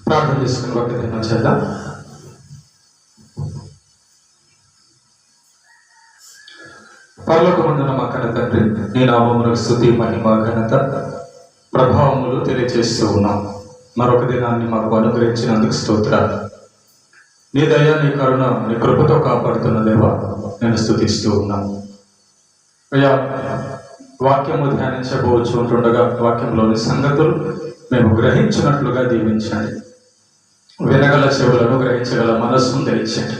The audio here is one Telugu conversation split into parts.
ప్రార్థన చేసుకుని వాక్యం చేద్దాం. పరలోకమందున మా కన్న తండ్రి, నీ నామమునకు స్తుతి, మహిమ, ఘనత, ప్రభావములు తెలియజేస్తూ ఉన్నాం. మరొక దినాన్ని మాకు అనుగ్రహించినందుకు స్తోత్రాలు. నీ దయ, నీ కరుణ, నీ కృపతో కాపాడుతున్న దేవా నేను స్తుతిస్తూ ఉన్నాను. అయ్యా, వాక్యము ధ్యానించబోవచ్చు ఉంటుండగా వాక్యంలోని సంగతులు మేము గ్రహించినట్లుగా దీవించండి. వినగల చెవులను, గ్రహించగల మనస్సును దయచేయండి.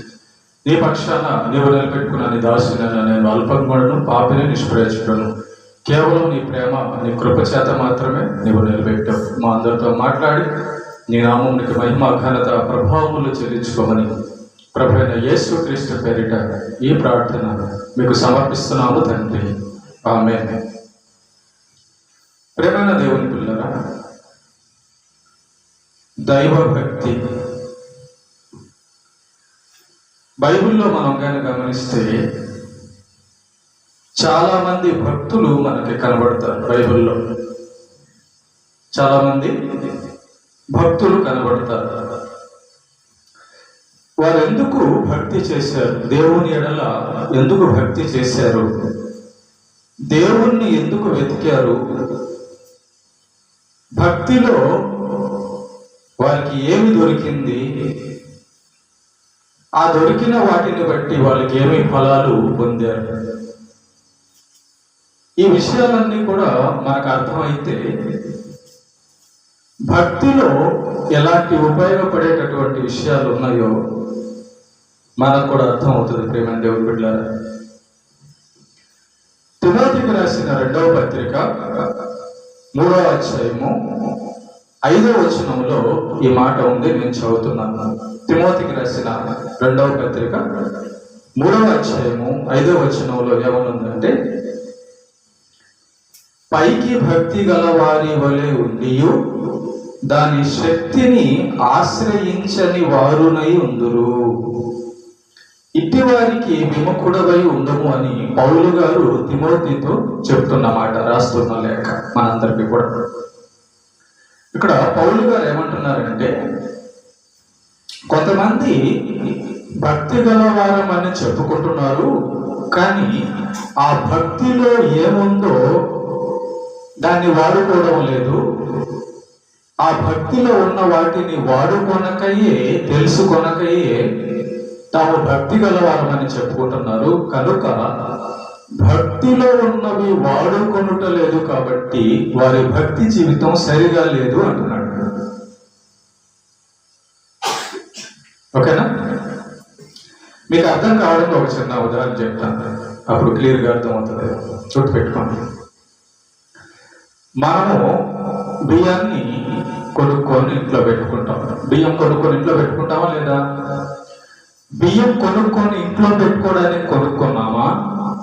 నీ పక్షాన నీవు నిలబెట్టుకున్న నీ దాసునైనా నేను అల్పజ్ఞుడను, పాపిని, నిష్ప్రయోజకుడను. కేవలం నీ ప్రేమ, నీ కృప చేత మాత్రమే నీవు నిలబెట్టావు. మా అందరితో మాట్లాడి నీ నామమునికి మహిమ, ఘనత, ప్రభావములు చెల్లించుకోమని ప్రభువైన యేసుక్రీస్తు పేరిట ఈ ప్రార్థన మీకు సమర్పిస్తున్నాము తండ్రి, ఆమేన్. ప్రేమైన దేవుని పిల్లరా, దైవభక్తి బైబిల్లో మనం కానీ గమనిస్తే చాలా మంది భక్తులు మనకి కనబడతారు. బైబిల్లో చాలా మంది భక్తులు కనబడతారు. వారు ఎందుకు భక్తి చేశారు? దేవుని ఎడల ఎందుకు భక్తి చేశారు? దేవుణ్ణి ఎందుకు వెతికారు? భక్తిలో వారికి ఏమి దొరికింది? ఆ దొరికిన వాటిని బట్టి వాళ్ళకి ఏమి ఫలాలు పొందారు? ఈ విషయాలన్నీ కూడా మనకు అర్థమైతే భక్తిలో ఎలాంటి ఉపయోగపడేటటువంటి విషయాలు ఉన్నాయో మనకు కూడా అర్థమవుతుంది. ప్రేమ దేవుని బిడ్డలారా, తిమోతికి రాసిన 2వ పత్రిక 3వ అధ్యాయము 5వ వచనంలో ఈ మాట ఉంది. నేను చదువుతున్నాను. తిమోతికి రాసిన 2వ పత్రిక 3వ అధ్యాయము 5వ వచనంలో ఏమనుందంటే, పైకి భక్తి గల వారి వలె ఉండియు దాని శక్తిని ఆశ్రయించని వారునై ఉందురు. ఇట్టి వారికి విముఖుడవై ఉండము అని పౌలు గారు తిమోతితో చెప్తున్న మాట, రాస్తున్న లేఖ మనందరికీ కూడా. ఇక్కడ పౌలు గారు ఏమంటున్నారంటే, కొంతమంది భక్తి గలవారం అని చెప్పుకుంటున్నారు, కానీ ఆ భక్తిలో ఏముందో దాన్ని వాడుకోవడం లేదు. ఆ భక్తిలో ఉన్న వాటిని వాడుకొనకయే, తెలుసుకొనకయే తాము భక్తి గలవారం అని చెప్పుకుంటున్నారు. కనుక భక్తిలో ఉన్నవి వాడుకొనుట లేదు కాబట్టి వారి భక్తి జీవితం సరిగా లేదు అంటున్నాడు. ఓకేనా? మీకు అర్థం కావడానికి ఒక చిన్న ఉదాహరణ చెప్తాను, అప్పుడు క్లియర్గా అర్థమవుతుంది. చూడు పెట్టుకోండి. మనము బియ్యాన్ని కొనుక్కొని ఇంట్లో పెట్టుకుంటాం. బియ్యం కొనుక్కొని ఇంట్లో పెట్టుకుంటామా లేదా? బియ్యం కొనుక్కొని ఇంట్లో పెట్టుకోవడానికి కొనుక్కున్నామా?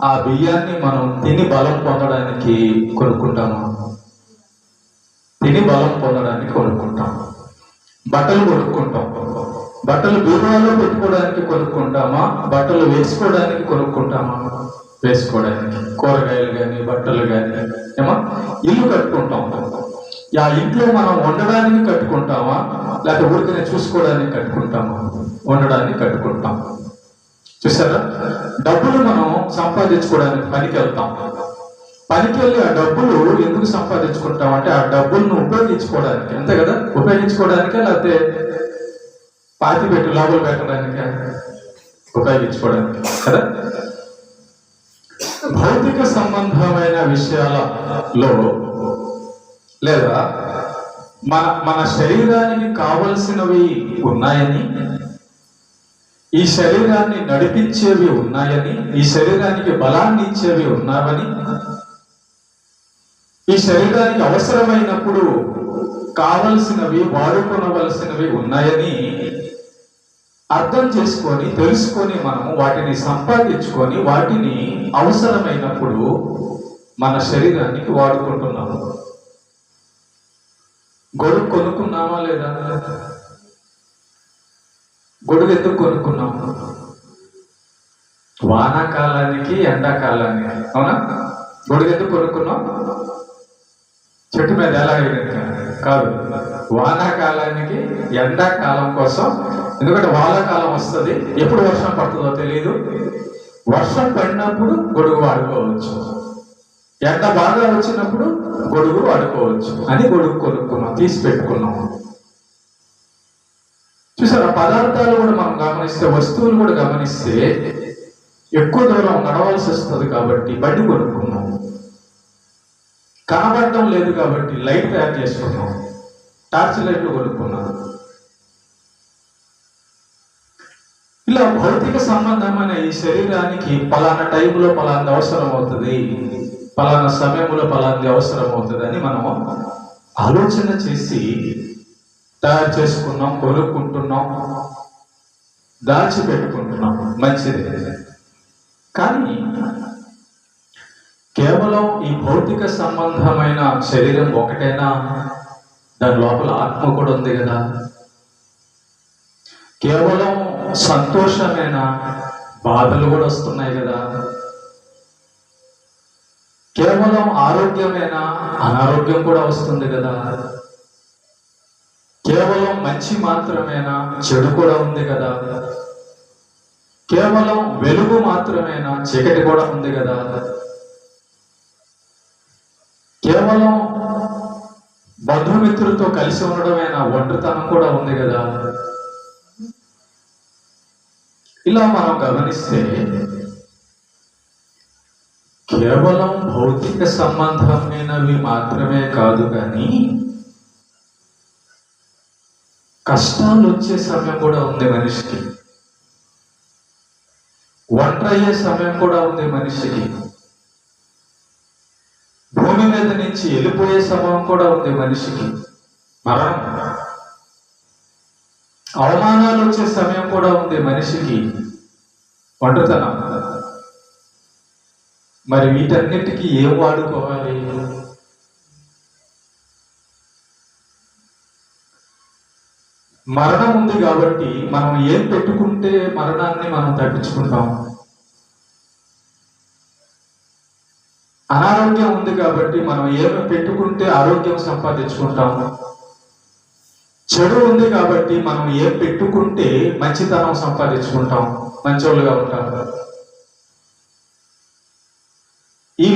ఆ బియ్యాన్ని మనం తిని బలం పొందడానికి కొనుక్కుంటామా? తిని బలం పొందడానికి కొనుక్కుంటాం. బట్టలు కొనుక్కుంటాం. బట్టలు బీరువాలో పెట్టుకోవడానికి కొనుక్కుంటామా? బట్టలు వేసుకోవడానికి కొనుక్కుంటామా? వేసుకోవడానికి. కూరగాయలు కానీ, బట్టలు కానీ, ఏమో ఇల్లు కట్టుకుంటాం. ఆ ఇంట్లో మనం వండడానికి కట్టుకుంటామా, లేకపోతే ఊరికనే చూసుకోవడానికి కట్టుకుంటామా? వండడానికి కట్టుకుంటాం. చూసారా? డబ్బులు మనం సంపాదించుకోవడానికి పనికి వెళ్తాం. పనికి వెళ్ళి ఆ డబ్బులు ఎందుకు సంపాదించుకుంటాం అంటే ఆ డబ్బులను ఉపయోగించుకోవడానికి, అంతే కదా? ఉపయోగించుకోవడానికే, లేకపోతే పాతి పెట్టి లోపల పెట్టడానికే? ఉపయోగించుకోవడానికి కదా. భౌతిక సంబంధమైన విషయాలలో లేదా మన శరీరానికి కావలసినవి ఉన్నాయని, ఈ శరీరాన్ని నడిపించేవి ఉన్నాయని, ఈ శరీరానికి బలాన్ని ఇచ్చేవి ఉన్నావని, ఈ శరీరానికి అవసరమైనప్పుడు కావలసినవి, వాడుకొనవలసినవి ఉన్నాయని అర్థం చేసుకొని, తెలుసుకొని మనము వాటిని సంపాదించుకొని వాటిని అవసరమైనప్పుడు మన శరీరానికి వాడుకుంటున్నాము. గొడుగు కొనుక్కున్నామా లేదా? గొడుగు ఎందుకు కొనుక్కున్నాము? వానాకాలానికి, ఎండాకాలానికి, అవునా? గొడుగు ఎందుకు కొనుక్కున్నాం? చెట్టు మీద ఎలా కాదు, వానాకాలానికి ఎండాకాలం కోసం. ఎందుకంటే వానాకాలం వస్తుంది, ఎప్పుడు వర్షం పడుతుందో తెలియదు. వర్షం పడినప్పుడు గొడుగు వాడుకోవచ్చు, ఎండ బాగా వచ్చినప్పుడు గొడుగు వాడుకోవచ్చు అని గొడుగు కొనుక్కున్నాం, తీసి పెట్టుకున్నాం. చూసారా, పదార్థాలు కూడా మనం గమనిస్తే, వస్తువులు కూడా గమనిస్తే ఎక్కువ దూరం నడవాల్సి వస్తుంది కాబట్టి బండి కొనుక్కున్నాం. కనబడడం లేదు కాబట్టి లైట్ తయారు చేసుకున్నాం, టార్చ్ లైట్లు కొనుక్కున్నాం. ఇలా భౌతిక సంబంధమైన ఈ శరీరానికి పలానా టైంలో పలాంది అవసరం అవుతుంది, పలానా సమయంలో పలాంది అవసరం అవుతుంది అని మనం ఆలోచన చేసి తయారు చేసుకున్నాం, కొనుక్కుంటున్నాం, దాచిపెట్టుకుంటున్నాం. మంచిది. కానీ కేవలం ఈ భౌతిక సంబంధమైన శరీరం ఒకటేనా? దాని లోపల ఆత్మ కూడా ఉంది కదా. కేవలం సంతోషమేనా? బాధలు కూడా వస్తున్నాయి కదా. కేవలం ఆరోగ్యమేనా? అనారోగ్యం కూడా వస్తుంది కదా. కేవలం మంచి మాత్రమేనా? చెడు కూడా ఉంది కదా. కేవలం వెలుగు మాత్రమేనా? చీకటి కూడా ఉంది కదా. కేవలం బంధుమిత్రులతో కలిసి ఉండడమేనా? ఒంటరితనం కూడా ఉంది కదా. ఇలా మనం గమనిస్తే కేవలం భౌతిక సంబంధమైనవి మాత్రమే కాదు, కానీ కష్టాలు వచ్చే సమయం కూడా ఉంది మనిషికి, ఒంటరయ్యే సమయం కూడా ఉంది మనిషికి, భూమి మీద నుంచి వెళ్ళిపోయే సమయం కూడా ఉంది మనిషికి, మరణం, అవమానాలు వచ్చే సమయం కూడా ఉంది మనిషికి, ఒంటరితనం. మరి వీటన్నిటికీ ఏం వాడుకోవాలి? మరణం ఉంది కాబట్టి మనం ఏం పెట్టుకుంటే మరణాన్ని మనం తప్పించుకుంటాం. అనారోగ్యం ఉంది కాబట్టి మనం ఏమి పెట్టుకుంటే ఆరోగ్యం సంపాదించుకుంటాం. చెడు ఉంది కాబట్టి మనం ఏం పెట్టుకుంటే మంచితనం సంపాదించుకుంటాం, మంచోళ్ళుగా ఉంటాం. ఈ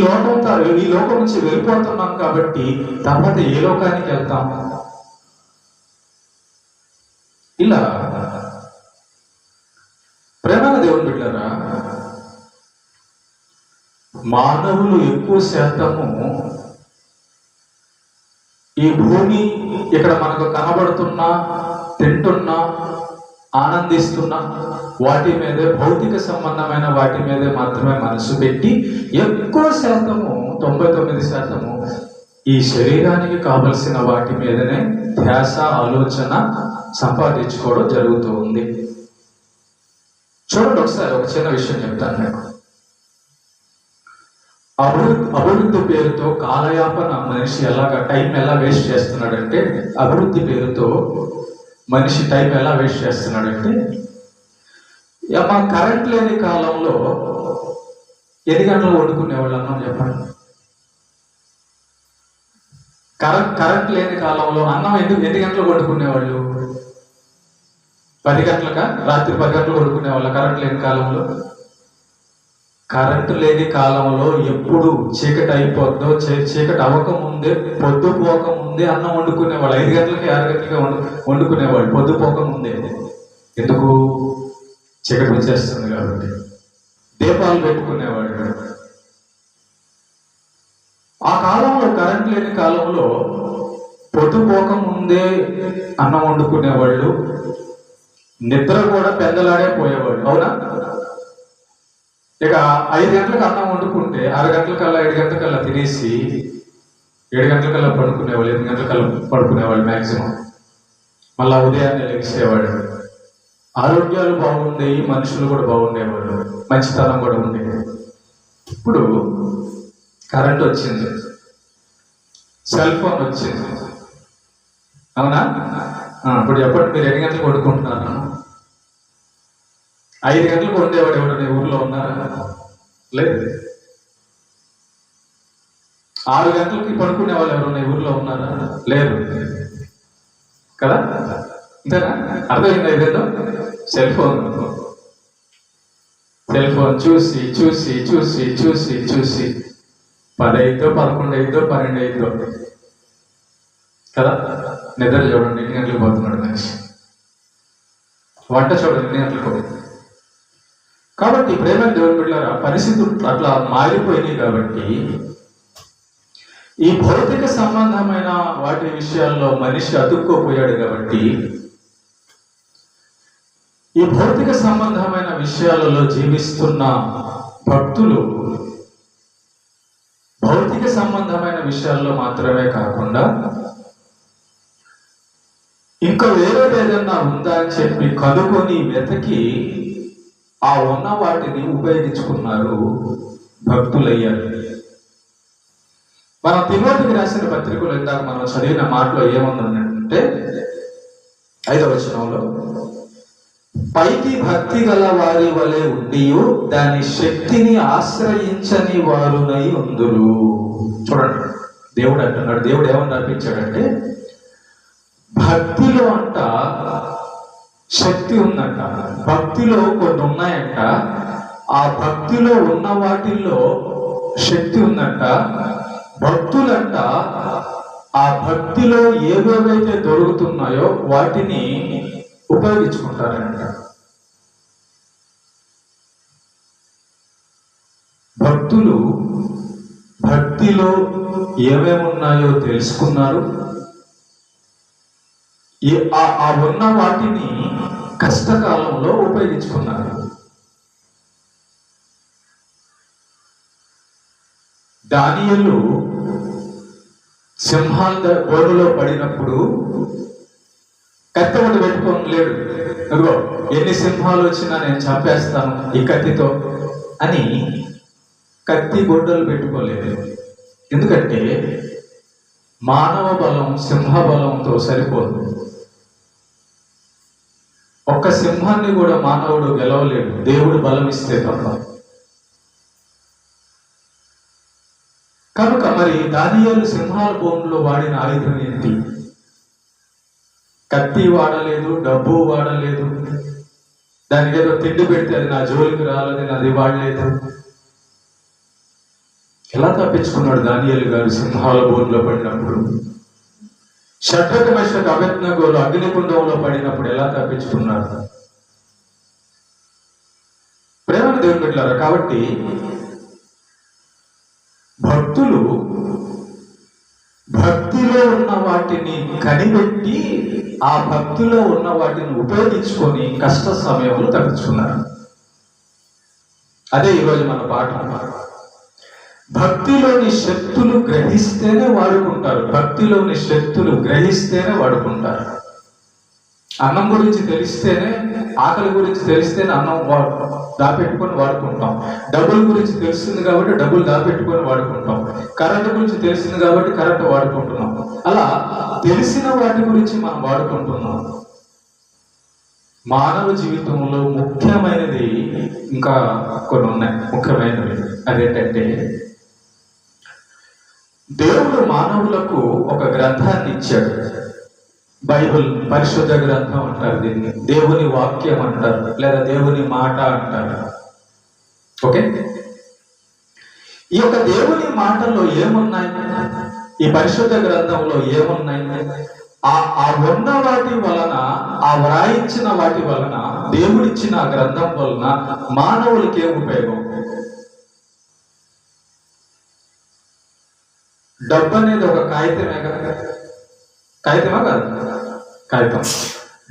లోకం నుంచి వెళ్ళిపోతున్నాం కాబట్టి తర్వాత ఏ లోకానికి వెళ్తాం? ఇలా ప్రేమన దేవుని బిడ్డలారా, మానవులు ఎక్కువ శాతము ఈ భూమి ఇక్కడ మనకు కనబడుతున్నా, తింటున్నా, ఆనందిస్తున్నా వాటి మీదే, భౌతిక సంబంధమైన వాటి మీదే మాత్రమే మనసు పెట్టి ఎక్కువ శాతము 99% ఈ శరీరానికి కావలసిన వాటి మీదనే ధ్యాస, ఆలోచన సంపాదించుకోవడం జరుగుతూ ఉంది. చూడండి, ఒకసారి ఒక చిన్న విషయం చెప్తాను నేను. అభివృద్ధి పేరుతో కాలయాపన మనిషి టైం ఎలా వేస్ట్ చేస్తున్నాడంటే, అభివృద్ధి పేరుతో మనిషి టైం ఎలా వేస్ట్ చేస్తున్నాడంటే, మా కరెంట్ లేని కాలంలో ఎన్ని గంటలు వండుకునేవాళ్ళు అన్నం చెప్పండి. కరెంట్ లేని కాలంలో అన్నం ఎన్ని గంటలు వండుకునేవాళ్ళు? 10 గంటలకా? రాత్రి 10 గంటలు వండుకునేవాళ్ళు కరెంట్ లేని కాలంలో. కరెంటు లేని కాలంలో ఎప్పుడు చీకటి అయిపోద్దో, చీకటి అవ్వకముందే, పొద్దు పోకముందే అన్నం వండుకునేవాళ్ళు. 5 గంటలకి 6 గంటలకి వండుకునేవాళ్ళు, పొద్దు పోకముందే. ఎందుకు? చీకటి వచ్చేస్తుంది కాబట్టి. దీపాలు పెట్టుకునేవాడు. ఆ కాలంలో, కరెంట్ లేని కాలంలో పొద్దు పోకముందే అన్నం వండుకునేవాళ్ళు, నిద్ర కూడా పెద్దలాడే పోయేవాళ్ళు. అవునా? ఇక 5 గంటలకు అన్నం వండుకుంటే 6 గంటలకల్లా 7 గంటలకల్లా తినేసి 7 గంటలకల్లా పడుకునేవాళ్ళు, 8 గంటలకల్లా పడుకునేవాళ్ళు మ్యాక్సిమం. మళ్ళా ఉదయాన్నే లెగిసేవాడు. ఆరోగ్యాలు బాగుండేవి, మనుషులు కూడా బాగుండేవాళ్ళు, మంచితనం కూడా ఉండేది. ఇప్పుడు కరెంట్ వచ్చింది, సెల్ ఫోన్ వచ్చింది. అవునా? ఇప్పుడు చెప్పండి, మీరు ఎన్ని గంటలకు వండుకుంటున్నారు? 5 గంటలకు వండేవాడు ఎవడు నీ ఊర్లో ఉన్నారా? లేదు. 6 గంటలకి పడుకునే వాళ్ళు ఎవరు నీ ఊర్లో ఉన్నారా? లేరు. కదా, అంతేనా? అర్థమైందా? ఇదేదో సెల్ ఫోన్ చూసి చూసి చూసి చూసి చూసి 10 అయిద్దో 11 అయిద్దో 12 అయిద్దో కదా. నిద్ర చూడండి ఎన్ని గంటలకు పోతున్నాడు మనిషి, వంట చూడండి ఎన్ని గంటలకు పోతుంది. కాబట్టి ప్రేమ దేవుని బిడ్డలారా, పరిస్థితులు అట్లా మారిపోయినాయి. కాబట్టి ఈ భౌతిక సంబంధమైన వాటి విషయాల్లో మనిషి అతుక్కోపోయాడు. కాబట్టి ఈ భౌతిక సంబంధమైన విషయాలలో జీవిస్తున్న భక్తులు భౌతిక సంబంధమైన విషయాల్లో మాత్రమే కాకుండా ఇంకా వేరేది ఏదన్నా ఉందా అని చెప్పి కనుక్కొని వెతకి ఆ ఉన్న వాటిని ఉపయోగించుకున్నారు, భక్తులయ్యారు. మన తిమోతికి రాసిన పత్రికలు ఇందాక మనం చదివిన మాటలో ఏముందంటే 5వ వచనంలో, పైకి భక్తి గల వారి వలె ఉండియు దాని శక్తిని ఆశ్రయించని వారునై ఉందురు. చూడండి, దేవుడు అంటున్నాడు. దేవుడు ఏమని అర్పించాడంటే, భక్తిలో అంట శక్తి ఉందంట, భక్తిలో కొన్ని ఉన్నాయంట, ఆ భక్తిలో ఉన్న వాటిల్లో శక్తి ఉందంట. భక్తులంట ఆ భక్తిలో ఏవేవైతే దొరుకుతున్నాయో వాటిని ఉపయోగించుకుంటారంట. భక్తులు భక్తిలో ఏమేమి ఉన్నాయో తెలుసుకున్నారు, ఆ ఉన్న వాటిని కష్టకాలంలో ఉపయోగించుకున్నారు. దానియేలు సింహాల బోనులో పడినప్పుడు కత్తి ఒకటి పెట్టుకొని లేడు. అదిగో ఎన్ని సింహాలు వచ్చినా నేను చంపేస్తాను ఈ కత్తితో అని కత్తి గొడ్డలు పెట్టుకోలేదు. ఎందుకంటే మానవ బలం సింహ బలంతో సరిపోదు. ఒక్క సింహాన్ని కూడా మానవుడు గెలవలేడు, దేవుడు బలం ఇస్తే తప్ప. కనుక మరి దానియేలు సింహాల బోనులో వాడిన ఆయుధం ఏంటి? కత్తి వాడలేదు, డబ్బు వాడలేదు, దానికి ఏదో తిండి పెడితే అది నా జోలికి రాలేదని అది వాడలేదు. ఎలా తప్పించుకున్నాడు దానియేలు గారు సింహాల బోనులో పడినప్పుడు? షడ్రక మెషక్ అబేద్నెగోలు అగ్నిగుండంలో పడినప్పుడు ఎలా తప్పించుకున్నారు? ప్రేమ దేవుని బిడ్డలారా, కాబట్టి భక్తులు భక్తిలో ఉన్న వాటిని కనిపెట్టి ఆ భక్తిలో ఉన్న వాటిని ఉపయోగించుకొని కష్ట సమయంలో తప్పించుకున్నారు. అదే ఈరోజు మన పాఠం. భక్తిలోని శక్తులు గ్రహిస్తేనే వాడుకుంటారు, భక్తిలోని శక్తులు గ్రహిస్తేనే వాడుకుంటారు. అన్నం గురించి తెలిస్తేనే, ఆకలి గురించి తెలిస్తేనే అన్నం దాపెట్టుకొని వాడుకుంటాం. డబ్బుల గురించి తెలుస్తుంది కాబట్టి డబ్బులు దాపెట్టుకొని వాడుకుంటాం. కరెంటు గురించి తెలిసింది కాబట్టి కరెంటు వాడుకుంటున్నాం. అలా తెలిసిన వాటి గురించి మనం వాడుకుంటున్నాం. మానవ జీవితంలో ముఖ్యమైనది ఇంకా కొన్ని ఉన్నాయి. ముఖ్యమైనవి అదేంటంటే, దేవుడు మానవులకు ఒక గ్రంథాన్ని ఇచ్చాడు. బైబిల్ పరిశుద్ధ గ్రంథం అంటారు దీన్ని, దేవుని వాక్యం అంటారు, లేదా దేవుని మాట అంటారు. ఓకే, ఈ యొక్క దేవుని మాటల్లో ఏమున్నాయి, ఈ పరిశుద్ధ గ్రంథంలో ఏమున్నాయి? ఆ ఉన్న వాటి వలన, ఆ వ్రాయించిన వాటి వలన, దేవుడిచ్చిన గ్రంథం వలన మానవులకి ఏం ఉపయోగం? డబ్బు అనేది ఒక కాగితమే కదా, కాగితమా కాదు? కాగితం.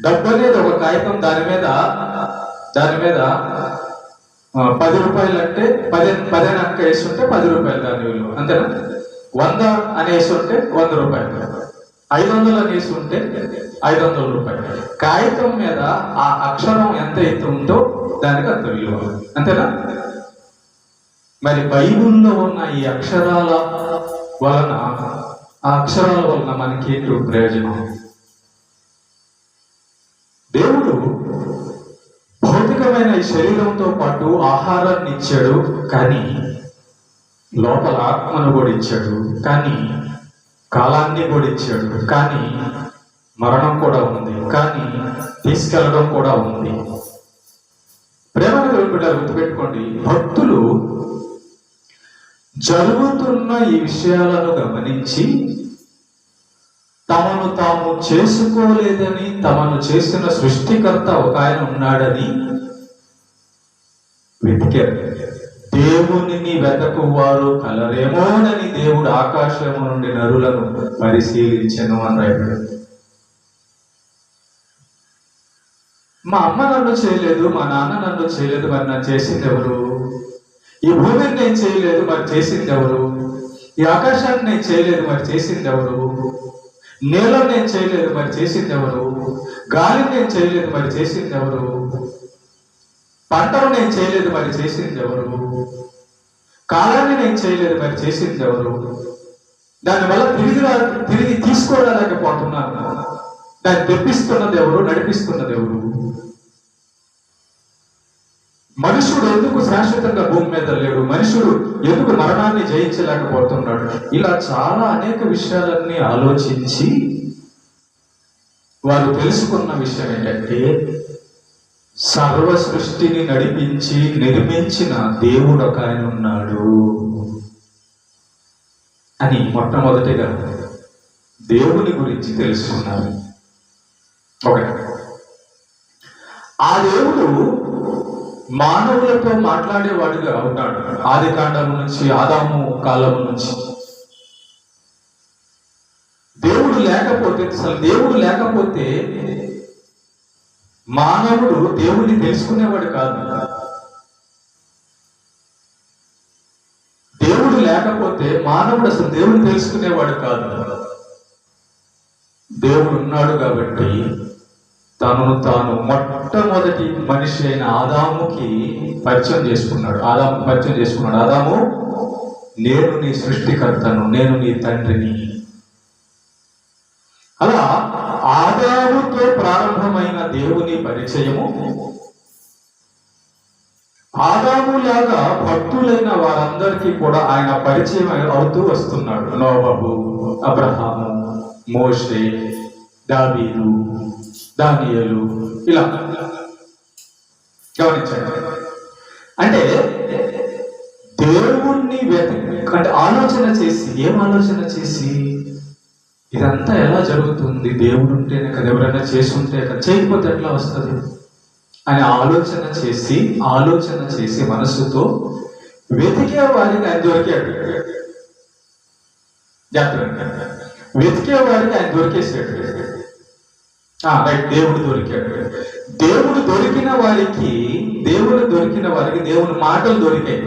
డబ్బు అనేది ఒక కాగితం, దాని మీద 10 రూపాయలు అంటే 10 అంక వేసి ఉంటే 10 రూపాయలు దాని విలువ, అంతేనా? 100 అనేసి ఉంటే 100 రూపాయలు, 500 అనేసి ఉంటే 500 రూపాయలు. కాగితం మీద ఆ అక్షరం ఎంత అయితే ఉందో దానికి అంత విలువ, అంతేనా? మరి బైబిల్లో ఉన్న ఈ అక్షరాల వలన, ఆ అక్షరాల వలన మనకి ఏంటి ప్రయోజనం? దేవుడు భౌతికమైన ఈ శరీరంతో పాటు ఆహారాన్ని ఇచ్చాడు, కానీ లోపల ఆత్మను కూడా ఇచ్చాడు, కానీ కాలాన్ని కూడా ఇచ్చాడు, కానీ మరణం కూడా ఉంది, కానీ తీసుకెళ్ళడం కూడా ఉంది. ప్రేమను బిడ్డలు గుర్తుపెట్టుకోండి, భక్తులు జరుగుతున్న ఈ విషయాలను గమనించి తమను తాము చేసుకోలేదని, తమను చేసిన సృష్టికర్త ఒక ఆయన ఉన్నాడని వెతికారు. దేవునిని వెతకువారు కలరేమోనని దేవుడు ఆకాశము నుండి నరులను పరిశీలించెను అని రాయబడింది. మా అమ్మ నన్ను చేయలేదు, మా నాన్న నన్ను చేయలేదు, మరి నన్ను చేసింది ఎవరు? ఈ భూమిని నేను చేయలేదు, మరి చేసింది ఎవరు? ఈ ఆకాశాన్ని నేను చేయలేదు, మరి చేసింది ఎవరు? నేలను నేను చేయలేదు, మరి చేసింది ఎవరు? గాలిని నేను చేయలేదు, మరి చేసింది ఎవరు? పంటను నేను చేయలేదు, మరి చేసింది ఎవరు? కాలాన్ని నేను చేయలేదు, మరి చేసింది ఎవరు? దానివల్ల తిరిగి తీసుకోలేకపోతున్నాను. దాన్ని తెప్పిస్తున్నది ఎవరు? నడిపిస్తున్నది ఎవరు? మనుషుడు ఎందుకు శాశ్వతంగా భూమి మీద లేడు? మనుషుడు ఎందుకు మరణాన్ని జయించలేకపోతున్నాడు? ఇలా చాలా అనేక విషయాలన్నీ ఆలోచించి వారు తెలుసుకున్న విషయం ఏంటంటే, సర్వ సృష్టిని నడిపించి నిర్మించిన దేవుడు ఒక ఆయన ఉన్నాడు అని మొట్టమొదటిగా దేవుని గురించి తెలుసుకున్నారు. ఒకటి, ఆ దేవుడు మానవులతో మాట్లాడేవాడుగా ఉన్నాడు. ఆది కాండము నుంచి, ఆదాము కాలము నుంచి. దేవుడు లేకపోతే మానవుడు దేవుడిని తెలుసుకునేవాడు కాదు. దేవుడు లేకపోతే మానవుడు అసలు దేవుడిని తెలుసుకునేవాడు కాదు. దేవుడు ఉన్నాడు కాబట్టి తనను తాను మొట్టమొదటి మనిషి అయిన ఆదాముకి పరిచయం చేసుకున్నాడు. ఆదాము, నేను నీ సృష్టికర్తను, నేను నీ తండ్రిని. అలా ఆదాముతో ప్రారంభమైన దేవుని పరిచయము ఆదాములాగా భక్తులైన వారందరికీ కూడా ఆయన పరిచయం అవుతూ వస్తున్నాడు. నోవహు, అబ్రహాము, మోషే, దావీదు, దానియేలు, ఇలా గమనించండి. అంటే దేవుణ్ణి అంటే ఏం ఆలోచన చేసి ఇదంతా ఎలా జరుగుతుంది? దేవుడు ఉంటేనే కదా, ఎవరైనా చేసుంటే కదా, చేయకపోతే ఎట్లా వస్తుంది అని ఆలోచన చేసి మనసుతో వెతికే వారికి ఆయన దొరికాడు. వెతికే వారికి ఆయన దొరికేసాడు. దేవుడు దొరికాడు. దేవుడు దొరికిన వారికి దేవుని మాటలు దొరికాయి.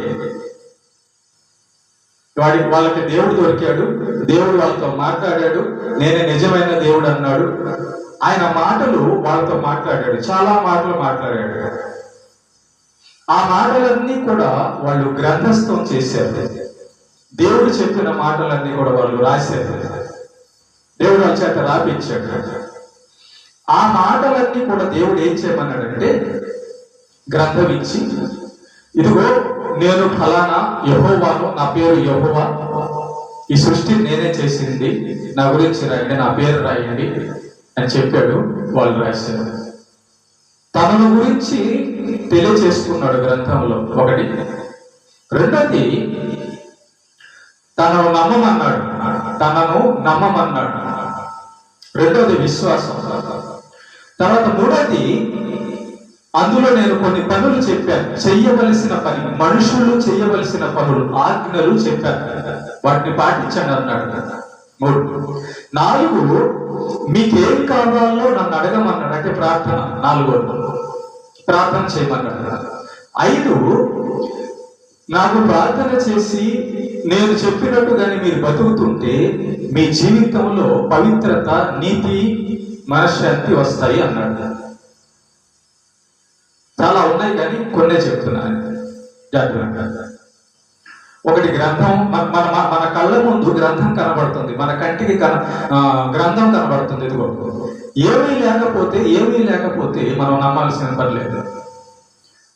వాళ్ళకి దేవుడు దొరికాడు. దేవుడు వాళ్ళతో మాట్లాడాడు. నేనే నిజమైన దేవుడు అన్నాడు. ఆయన మాటలు వాళ్ళతో మాట్లాడాడు. చాలా మాటలు మాట్లాడాడు. ఆ మాటలన్నీ కూడా వాళ్ళు గ్రంథస్థం చేశారు. దేవుడు చెప్పిన మాటలన్నీ కూడా వాళ్ళు రాశారు. దేవుడు వాళ్ళ చేత రాపించాడు. ఆ మాటలన్నీ కూడా దేవుడు ఏం చేయమన్నాడంటే, గ్రంథం ఇచ్చి, ఇదిగో నేను ఫలానా యెహోవాను, నా పేరు యెహోవా, ఈ సృష్టిని నేనే చేసింది, నా గురించి రాయండి, నా పేరు రాయండి అని చెప్పాడు. వాళ్ళు రాశారు. తనను గురించి తెలియచేసుకున్నాడు గ్రంథంలో. ఒకటి. రెండోది, తనను నమ్మమన్నాడు. రెండోది విశ్వాసం. తర్వాత మూడోది, అందులో నేను కొన్ని పనులు చెప్పాను, చెయ్యవలసిన పని, మనుషులు చెయ్యవలసిన పనులు, ఆజ్ఞలు చెప్పాను, వాటిని పాటించండి అన్నాడు. 3. 4, మీకేం కావాలో నన్ను అడగమన్నాడు. అంటే ప్రార్థన. 4, ప్రార్థన చేయమన్నాడు. 5, నాకు ప్రార్థన చేసి నేను చెప్పినట్టుగానే మీరు బతుకుతుంటే మీ జీవితంలో పవిత్రత, నీతి, మనశ్శాంతి వస్తాయి అన్నాడు. చాలా ఉన్నాయి కానీ కొన్నే చెప్తున్నాను. జాగ్రత్తగా. ఒకటి, గ్రంథం. మన కళ్ళ ముందు గ్రంథం కనబడుతుంది, మన కంటికి గ్రంథం కనబడుతుంది. ఇదిగో, ఏమీ లేకపోతే మనం నమ్మాల్సిన పని లేదు.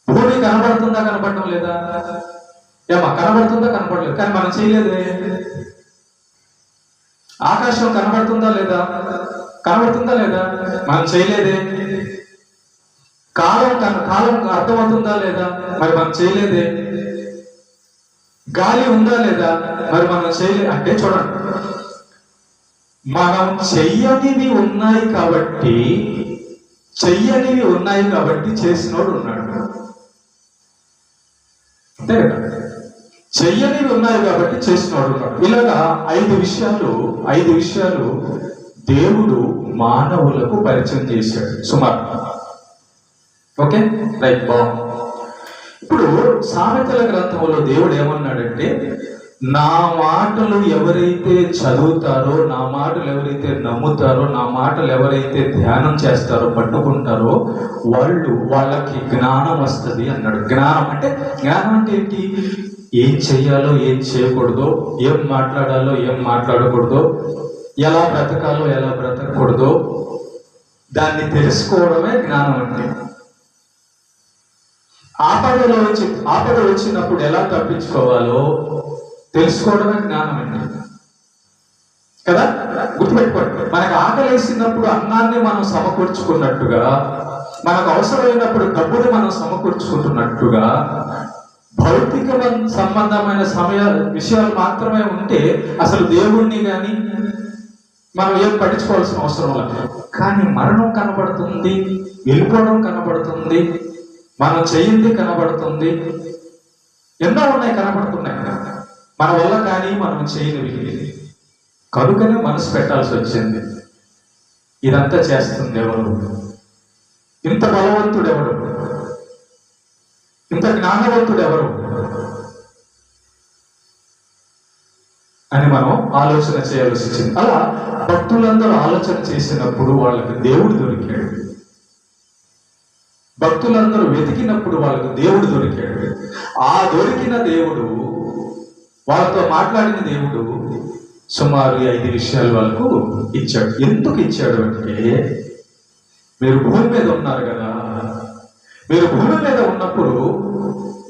భూమి కనబడుతుందా, కనపడటం లేదా? కనబడుతుందా, కనపడలేదు, కానీ మనం చేయలేదే. ఆకాశం కనబడుతుందా లేదా? కనబడుతుందా లేదా? మనం చేయలేదే. కాలం అర్థమవుతుందా లేదా? మరి మనం చేయలేదే. గాలి ఉందా లేదా? మరి మనం చేయలే. అంటే చూడండి, మనం చెయ్యనివి ఉన్నాయి కాబట్టి చేసినోడు ఉన్నాడు. అంతే కదా? చెయ్యనివి ఉన్నాయి కాబట్టి చేసినోడు ఉన్నాడు. ఇలాగా ఐదు విషయాలు దేవుడు మానవులకు పరిచయం చేశాడు సుమారు. ఓకే, రైట్, బాగుంది. ఇప్పుడు సామెతల గ్రంథంలో దేవుడు ఏమన్నాడంటే, నా మాటలు ఎవరైతే చదువుతారో, నా మాటలు ఎవరైతే నమ్ముతారో, నా మాటలు ఎవరైతే ధ్యానం చేస్తారో, పట్టుకుంటారో వాళ్ళకి జ్ఞానం వస్తుంది అన్నాడు. జ్ఞానం అంటే ఏంటి? ఏం చెయ్యాలో ఏం చేయకూడదో, ఏం మాట్లాడాలో ఏం మాట్లాడకూడదో, ఎలా బ్రతకాలో ఎలా బ్రతకూడదో దాన్ని తెలుసుకోవడమే జ్ఞానం అంటే. ఆపద వచ్చినప్పుడు ఎలా తప్పించుకోవాలో తెలుసుకోవడమే జ్ఞానం అండి కదా. గుర్తుపెట్టుకోండి, మనకు ఆకలేసినప్పుడు అన్నాన్ని మనం సమకూర్చుకున్నట్టుగా, మనకు అవసరమైనప్పుడు డబ్బుని మనం సమకూర్చుకుంటున్నట్టుగా, భౌతిక సంబంధమైన విషయాలు మాత్రమే ఉంటే అసలు దేవుణ్ణి కానీ మనం ఏం పట్టించుకోవాల్సిన అవసరం లేదు. కానీ మరణం కనబడుతుంది, వెళ్ళిపోవడం కనబడుతుంది, మనం చెయ్యింది కనబడుతుంది, ఎన్నో ఉన్నాయి కనబడుతున్నాయి మన వల్ల. కానీ మనం చేయనివి కనుకనే మనసు పెట్టాల్సి వచ్చింది. ఇదంతా చేస్తుంది ఎవరు? ఇంత బలవంతుడు ఎవరు? ఇంత జ్ఞానవంతుడు ఎవరు అని మనం ఆలోచన చేయాల్సి వచ్చింది. అలా భక్తులందరూ ఆలోచన చేసినప్పుడు వాళ్ళకి దేవుడు దొరికాడు. భక్తులందరూ వెతికినప్పుడు వాళ్ళకు దేవుడు దొరికాడు. ఆ దొరికిన దేవుడు, వాళ్ళతో మాట్లాడిన దేవుడు సుమారు 5 విషయాలు వాళ్ళకు ఇచ్చాడు. ఎందుకు ఇచ్చాడు అంటే, మీరు భూమి మీద ఉన్నారు కదా, మీరు భూమి మీద ఉన్నప్పుడు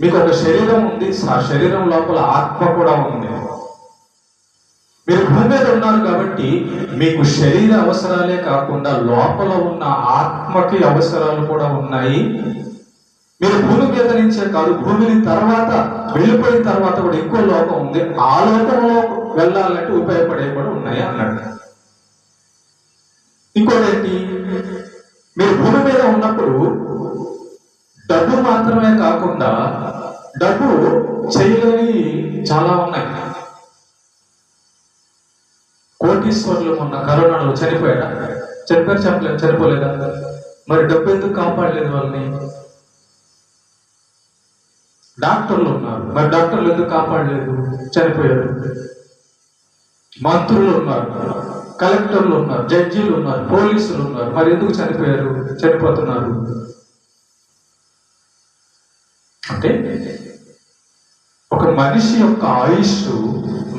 మీకు ఒక శరీరం ఉంది, ఆ శరీరం లోపల ఆత్మ కూడా ఉంది. మీరు భూమి మీద ఉన్నారు కాబట్టి మీకు శరీర అవసరాలే కాకుండా లోపల ఉన్న ఆత్మకి అవసరాలు కూడా ఉన్నాయి. మీరు భూమి మీద నుంచే కాదు, భూమిని తర్వాత వెళ్ళిపోయిన తర్వాత కూడా ఇంకో లోకం ఉంది, ఆ లోకంలో వెళ్ళాలంటే ఉపయోగపడే కూడా ఉన్నాయి అన్నాడు. ఇంకోటి ఏంటి, మీరు భూమి మీద ఉన్నప్పుడు డబ్బు మాత్రమే కాకుండా డబ్బు చేయలేని చాలా ఉన్నాయి. కోటీశ్వర్లు మొన్న కరోనాలో చనిపోయారు చనిపోలేదా? మరి డబ్బు ఎందుకు కాపాడలేదు వాళ్ళని? డాక్టర్లు ఉన్నారు, మరి డాక్టర్లు ఎందుకు కాపాడలేదు? చనిపోయారు. మంత్రులు ఉన్నారు, కలెక్టర్లు ఉన్నారు, జడ్జీలు ఉన్నారు, పోలీసులు ఉన్నారు, మరి ఎందుకు చనిపోతున్నారు? అంటే ఒక మనిషి యొక్క ఆయుష్,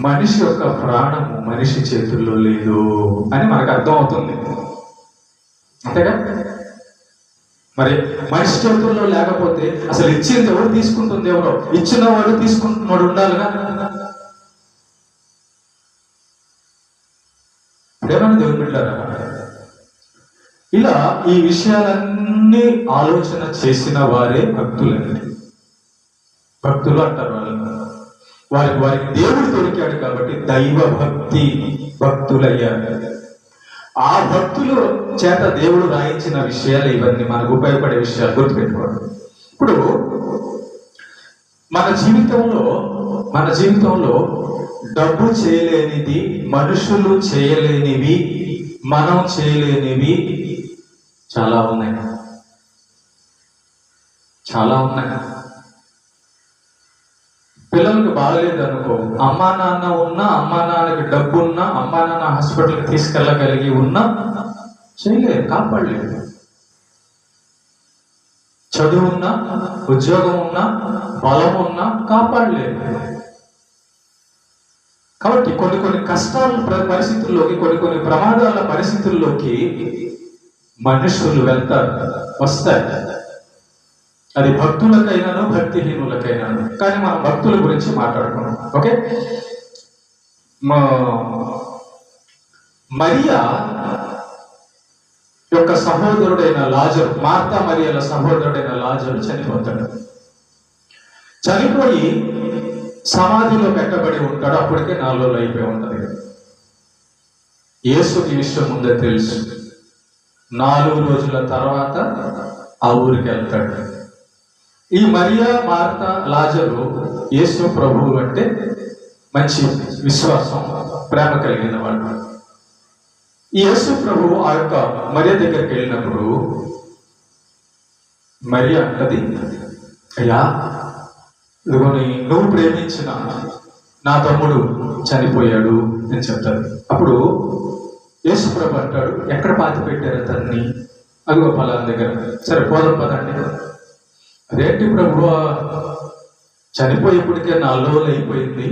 మనిషి యొక్క ప్రాణము మనిషి చేతుల్లో లేదు అని మనకు అర్థం అవుతుంది. అంతేగా? మరి మనిషి చేతుల్లో లేకపోతే అసలు ఇచ్చింది ఎవరు, తీసుకుంటుంది ఎవరో? ఇచ్చిన వాడు తీసుకుంటున్నాడు ఉండాలిగా. ఏమన్నా దేవుని బిడ్డలారా, ఇలా ఈ విషయాలన్నీ ఆలోచన చేసిన వారే భక్తులండి. భక్తులు అంటారు వారికి దేవుడు దొరికాడు కాబట్టి దైవ భక్తులయ్యారు. ఆ భక్తులు చేత దేవుడు రాయించిన విషయాలు ఇవన్నీ మనకు ఉపయోగపడే విషయాలు గుర్తుపెట్టుకోండి. ఇప్పుడు మన జీవితంలో డబ్బు చేయలేనిది, మనుషులు చేయలేనివి, మనం చేయలేనివి చాలా ఉన్నాయి. పిల్లలకు బాగలేదు అనుకో, అమ్మా నాన్న ఉన్నా, అమ్మా నాన్నకి డబ్బు ఉన్నా, అమ్మా నాన్న హాస్పిటల్కి తీసుకెళ్ళగలిగి ఉన్నా చేయలేదు, కాపాడలేదు. చదువు ఉన్నా, ఉద్యోగం ఉన్నా, బలం ఉన్నా కాపాడలేదు. కాబట్టి కొన్ని కష్టాల పరిస్థితుల్లోకి, కొన్ని ప్రమాదాల పరిస్థితుల్లోకి మనుషులు వస్తారు. అది భక్తులకైనాను, భక్తిహీనులకైనాను. కానీ మనం భక్తుల గురించి మాట్లాడుకున్నాం. ఓకే, మరియా యొక్క సహోదరుడైన లాజరు, మార్తా మరియల సహోదరుడైన లాజరు చనిపోతాడు. చనిపోయి సమాధిలో పెట్టబడి ఉంటాడు. అప్పటికే 4 రోజులు అయిపోయి ఉంటుంది. యేసుకి ఈ విషయం ముందే తెలుసు. 4 రోజుల తర్వాత ఆ ఊరికి వెళ్తాడు. ఈ మరియా, మార్తా, లాజరు యేసు ప్రభువు అంటే మంచి విశ్వాసం, ప్రేమ కలిగిన వాళ్ళు. ఈ యేసు ప్రభువు ఆ యొక్క మరియా దగ్గరికి వెళ్ళినప్పుడు మరియా అంటది, అయ్యా ఇదిగోని నువ్వు ప్రేమించిన నా తమ్ముడు చనిపోయాడు అని చెప్తాడు. అప్పుడు యేసు ప్రభు అంటాడు, ఎక్కడ పాతి పెట్టారు అతన్ని? అదిగో ఫలానా దగ్గర. సరే పోదాం పదండి. అదేంటి ప్రభు, చనిపోయేప్పటికే 4 రోజులు అయిపోయింది,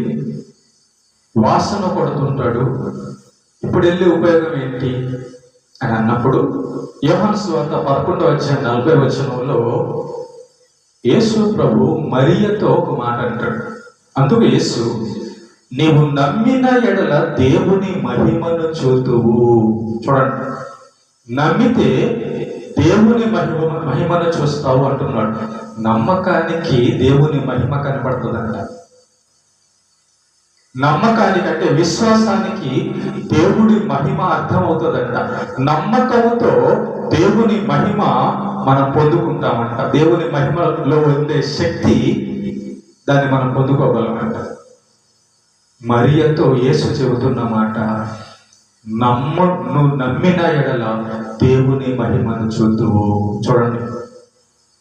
వాసన కొడుతుంటాడు, ఇప్పుడు వెళ్ళే ఉపయోగం ఏంటి అని అన్నప్పుడు యోహాను సువార్త 11:40 యేసు ప్రభు మరియతో ఒక మాట అంటాడు. అందుకు యేసు, నీవు నమ్మిన ఎడల దేవుని మహిమను చూతువు. చూడండి, నమ్మితే దేవుని మహిమను చూస్తావు అంటున్నాడు. నమ్మకానికి దేవుని మహిమ కనపడుతుందంట. నమ్మకానికి అంటే విశ్వాసానికి దేవుడి మహిమ అర్థమవుతుందంట. నమ్మకంతో దేవుని మహిమ మనం పొందుకుంటామంట. దేవుని మహిమలో ఉండే శక్తి, దాన్ని మనం పొందుకోగలమంట. మరియతో యేసు చెబుతున్న మాట, నువ్వు నమ్మిన ఎడల దేవుని మహిమను చూద్దువు. చూడండి,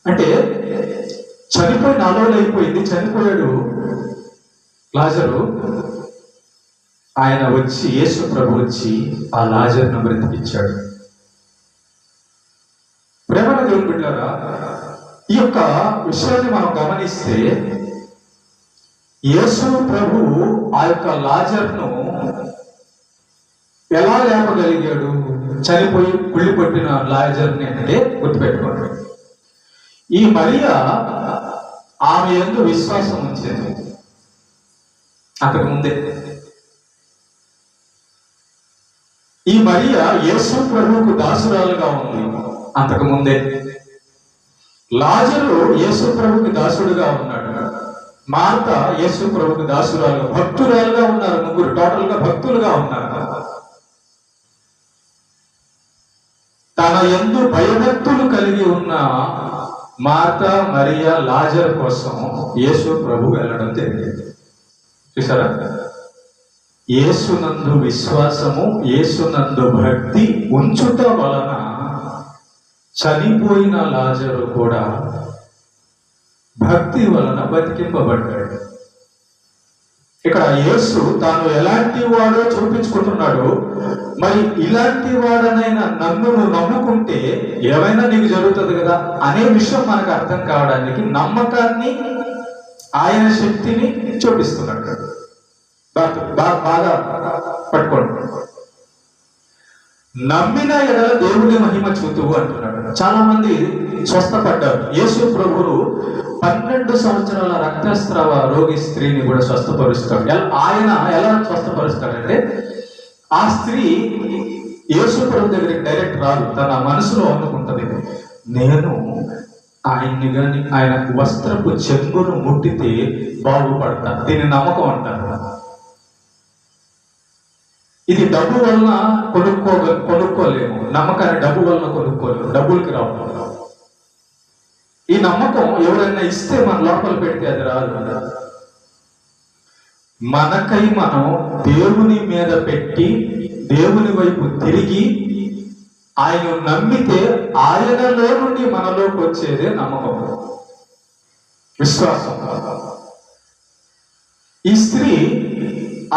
అంటే చనిపోయి 4 రోజులు అయిపోయింది, చనిపోయాడు లాజరు. ఆయన వచ్చి, యేసు ప్రభు వచ్చి ఆ లాజరును బ్రతికించాడు. ప్రేమల దేవుని బిడ్డలారా, ఈ యొక్క విషయాన్ని మనం గమనిస్తే యేసు ప్రభు ఆ యొక్క లాజరును ఎలా లేపగలిగాడు? చనిపోయి కుళ్ళి పట్టిన లాజర్ని అంటే గుర్తుపెట్టుకోండి, ఈ మరియా ఆమె యందు విశ్వాసం ఉంచింది అంతకు ముందే. ఈ మరియా యేసు ప్రభువుకు దాసురాలుగా ఉంది అంతకు ముందే. లాజరు యేసు ప్రభువుకి దాసుడుగా ఉన్నాడు. మార్త యేసు ప్రభువుకి దాసురాలుగా, భక్తురాలుగా ఉన్నారు. ముగ్గురు టోటల్ గా భక్తులుగా ఉన్నారు. తన యందు భయభక్తులు కలిగి ఉన్న మార్త, మరియా, లాజర్ కోసం యేసు ప్రభు వెళ్ళడం జరిగింది. చూసారా, యేసునందు విశ్వాసము, యేసునందు భక్తి ఉంచుట వలన చనిపోయిన లాజరు కూడా భక్తి వలన బతికింపబడ్డాడు. ఇక్కడ యేసు తాను ఎలాంటి వాడో చూపించుకుంటున్నాడు. మరి ఇలాంటి వాడనైనా నన్ను నమ్ముకుంటే ఏమైనా నీకు జరుగుతుంది కదా అనే విషయం మనకు అర్థం కావడానికి నమ్మకాన్ని, ఆయన శక్తిని చూపిస్తున్నాడు. బాగా పట్టుకోండి. నమ్మిన ఎడల దేవుని మహిమ చూతువు అంటున్నాడు. చాలా మంది స్వస్థపడ్డారు. యేసు ప్రభువు 12 సంవత్సరాల రక్తస్రావ రోగి స్త్రీని కూడా స్వస్థపరుస్తాడు. ఆయన ఎలా స్వస్థపరుస్తాడంటే, ఆ స్త్రీ యేసు ప్రభు దగ్గరికి డైరెక్ట్ రాదు, తన మనసులో అనుకుంటది, నేను ఆయన్ని కానీ ఆయన వస్త్రపు చెంగును ముట్టితే బాగుపడతా. దీని నమ్మకం అంటారు. ఇది డబ్బు వలన కొనుక్కోలేము. నమ్మకాన్ని డబ్బు వలన కొనుక్కోలేము, డబ్బులకి రావు. ఈ నమ్మకం ఎవరైనా ఇస్తే మన లోపల పెడితే అది రాదు. మనకై మనం దేవుని మీద పెట్టి దేవుని వైపు తిరిగి ఆయన నమ్మితే ఆయనలో నుండి మనలోకి వచ్చేదే నమ్మకం, విశ్వాసం. ఈ స్త్రీ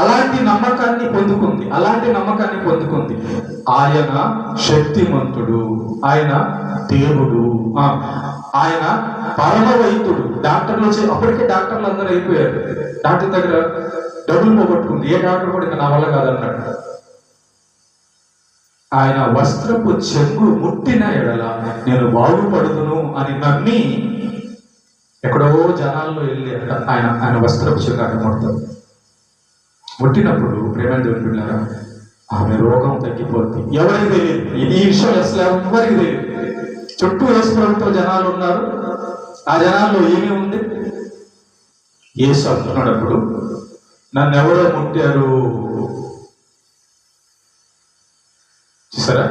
అలాంటి నమ్మకాన్ని పొందుకుంది. ఆయన శక్తిమంతుడు, ఆయన దేవుడు, ఆయన పరమ వైద్యుడు. డాక్టర్లు అప్పటికే డాక్టర్లు అందరూ అయిపోయారు. డాక్టర్ దగ్గర డబ్బులు పోగొట్టుకుంది. ఏ డాక్టర్ కూడా ఇంకా నా వల్ల కాదన్నాడు. ఆయన వస్త్రపు చెంగు ముట్టిన ఎడల నేను బాగుపడుతును అని నమ్మి ఎక్కడో జనాల్లో వెళ్ళి ఆయన వస్త్రపు చెంగు ముట్టాడు. ముట్టినప్పుడు ప్రేమ దేవుని బిడ్డలారా, ఆమె రోగం తగ్గిపోద్ది. ఎవరికి తెలియదు ఈ విషయం, అసలు ఎవరికి తెలియదు. చుట్టూ యేసు ప్రభుతో జనాలు ఉన్నారు, ఆ జనాల్లో ఏమీ ఉంది. యేసు అంటున్నాడప్పుడు, నన్ను ఎవరో ముట్టారు. చూసారా,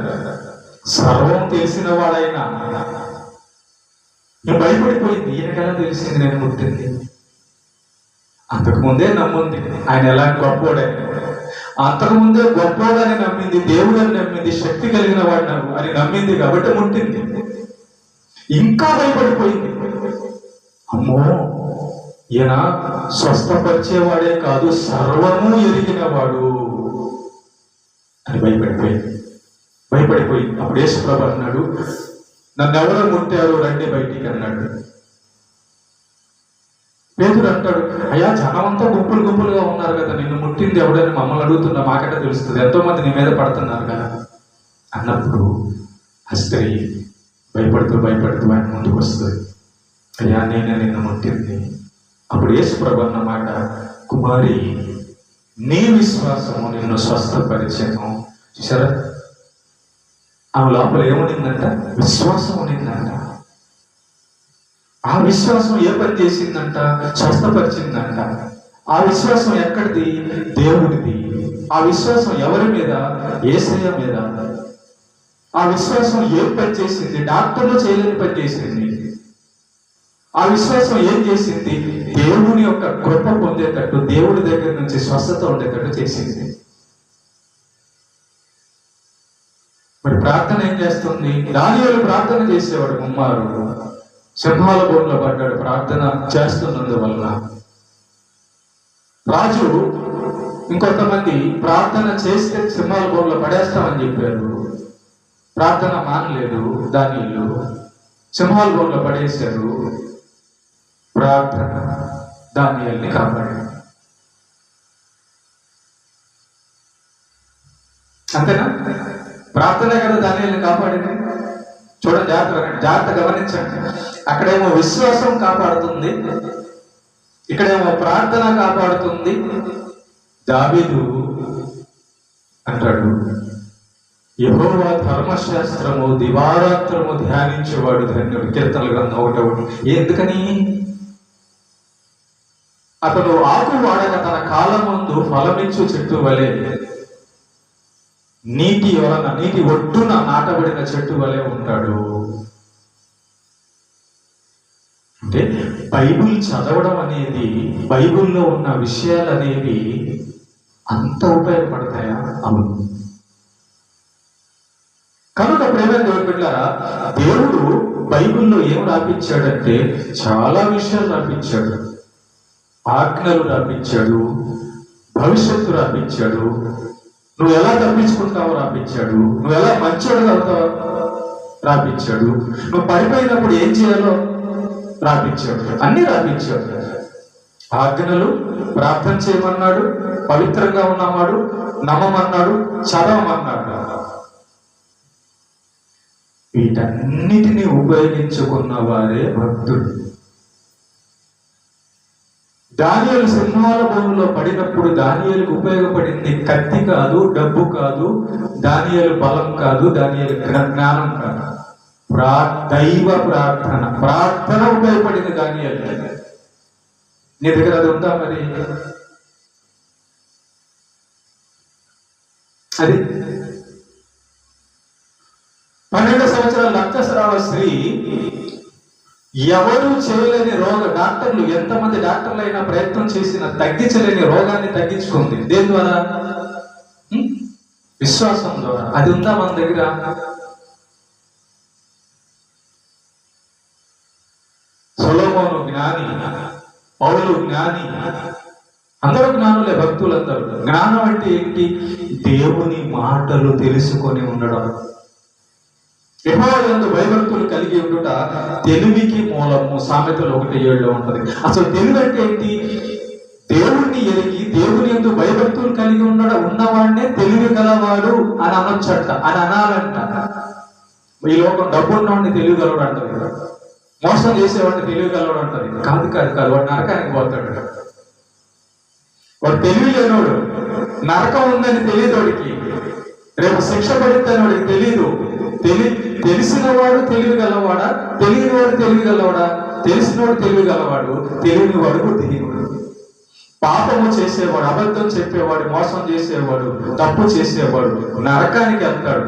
సర్వం తెలిసిన వాడైనా నేను భయపడిపోయింది. ఈయనకెలా తెలిసింది నేను ముట్టింది? అంతకుముందే నమ్ముంది ఆయన ఎలాంటి గొప్పోడే, అంతకుముందే గొప్పోడని నమ్మింది, దేవుడు అని నమ్మింది, శక్తి కలిగిన వాడు అని నమ్మింది కాబట్టి ముట్టింది. ఇంకా భయపడిపోయింది. అమ్మో, ఈయన స్వస్థపరిచేవాడే కాదు, సర్వము ఎరిగిన వాడు అని భయపడిపోయింది. అప్పుడు యేసుప్రభు అన్నాడు, నన్ను ఎవరో ముట్టారు, రండి బయటికి అన్నాడు. పేతురు అంటాడు, అయ్యా జనమంతా గుంపులుగా ఉన్నారు కదా, నిన్ను ముట్టింది ఎవడని మమ్మల్ని అడుగుతున్నా, మాకంటే తెలుస్తుంది, ఎంతో మంది నీ మీద పడుతున్నారు కదా అన్నప్పుడు ఆ స్త్రీ భయపడుతూ ఆయన ముందుకు వస్తుంది. అయ్యా నేనే నిన్ను ముట్టింది. అప్పుడు యేసుప్రభు అన్నమాట, కుమారి నీ విశ్వాసము నిన్ను స్వస్థపరిచెను. చూసారా, ఆమె లోపల ఏముండిందంట? విశ్వాసం ఉండిందంట. ఆ విశ్వాసం ఏ పని చేసిందంట? స్వస్థపరిచిందంట. ఆ విశ్వాసం ఎక్కడిది? దేవుడిది. ఆ విశ్వాసం ఎవరి మీద? యేసయ్య మీద. ఆ విశ్వాసం ఏం పని చేసింది? డాక్టర్లు చేయలేని పని చేసింది. ఆ విశ్వాసం ఏం చేసింది? దేవుని యొక్క కృప పొందేటట్టు, దేవుడి దగ్గర నుంచి స్వస్థత ఉండేటట్టు చేసింది. మరి ప్రార్థన ఏం చేస్తుంది? దానియేలు ప్రార్థన చేసేవాడు, కుమారుడు సింహాల బోన్లో పడ్డాడు ప్రార్థన చేస్తున్నందువల్ల. రాజు ఇంకొంతమంది ప్రార్థన చేస్తే సింహాల బోన్లో పడేస్తామని చెప్పారు, ప్రార్థన మానలేదు. దానియేలు సింహాల బోన్లో పడేశారు. ప్రార్థన దానియేలుని కాపాడాడు. అంతేనా? ప్రార్థనే కదా దానియేలుని కాపాడింది. చూడండి, జాగ్రత్త గమనించండి. అక్కడేమో విశ్వాసం కాపాడుతుంది, ఇక్కడేమో ప్రార్థన కాపాడుతుంది. దావీదు అంటాడు, యెహోవా ధర్మశాస్త్రము దివారాత్రము ధ్యానించేవాడు ధన్యుడు. కీర్తనల గ్రంథం 1:1. ఎందుకని? అతడు ఆకు వాడక తన కాలమందు ఫలమిచ్చు చెట్టు వలె, నీటి ఒడ్డున నాటబడిన చెట్టు వలె ఉంటాడు. అంటే బైబిల్ చదవడం అనేది, బైబిల్లో ఉన్న విషయాలు అనేవి అంత ఉపయోగపడతాయా? అవును. కనుక ప్రేమ దేవుని బిడ్డలారా, దేవుడు బైబిల్లో ఏం రాపించాడంటే చాలా విషయాలు రాపించాడు. ఆజ్ఞలు రాపించాడు, భవిష్యత్తు రాపించాడు, నువ్వు ఎలా తప్పించుకుంటావో రాపించాడు, నువ్వు ఎలా మంచోడు అవుతావో రాపించాడు, నువ్వు పడిపోయినప్పుడు ఏం చేయాలో రాపించాడు, అన్ని రాపించాడు. ఆజ్ఞలు, ప్రార్థన చేయమన్నాడు, పవిత్రంగా ఉన్నవాడు, నమ్మమన్నాడు, చదవమన్నాడు. వీటన్నిటినీ ఉపయోగించుకున్న వారే భక్తుడు. దానియేలు సింహాల బోనులో పడినప్పుడు దానియేలుకు ఉపయోగపడింది కత్తి కాదు, డబ్బు కాదు, దానియేలు బలం కాదు, దానియేలు జ్ఞానం కాదు, దైవ ప్రార్థన ఉపయోగపడింది దానియేలు. నీ దగ్గర అది ఉందా? మరి అది 12 సంవత్సరాల రక్తస్రావ స్త్రీ, ఎవరు చేయలేని డాక్టర్లు ఎంతమంది డాక్టర్లు అయినా ప్రయత్నం చేసిన తగ్గించలేని రోగాన్ని తగ్గించుకుంది. దేని ద్వారా? విశ్వాసం ద్వారా. అది ఉందా మన దగ్గర? సొలొమోను జ్ఞాని, పౌలు జ్ఞాని, అందరూ జ్ఞానులే, భక్తులందరూ. జ్ఞానం అంటే ఏంటి? దేవుని మాటలు తెలుసుకొని ఉండడం. యెహోవా యందు భయభక్తులు కలిగి ఉండుట తెలివికి మూలము. సామెతలు 1:7 ఉంటది. అసలు తెలివి అంటే ఏంటి? దేవుణ్ణి ఎరిగి దేవుని యందు భయభక్తులు కలిగి ఉన్నవాడినే తెలివి గలవాడు అని అనొచ్చట, అని అనాలంట. ఈ లోకం డబ్బు ఉన్నవాడిని తెలివి గలవాడు అంటది కదా, మోసం చేసేవాడిని తెలివి గలవాడు అంటది. కాదు, వాడు నరకానికి పోతాడు. వాడు తెలివి లేనోడు, నరకం ఉందని తెలియదోడికి రేపు శిక్ష పడిద్దని వాడికి తెలియదు. తెలిసిన వాడు తెలివి గలవాడా, తెలియని వాడు తెలివి గలవాడా? తెలిసినవాడు తెలివి గలవాడు, తెలియని వాడు బుద్ధిహీనుడు. పాపము చేసేవాడు, అబద్ధం చెప్పేవాడు, మోసం చేసేవాడు, తప్పు చేసేవాడు నరకానికి వెళ్తాడు.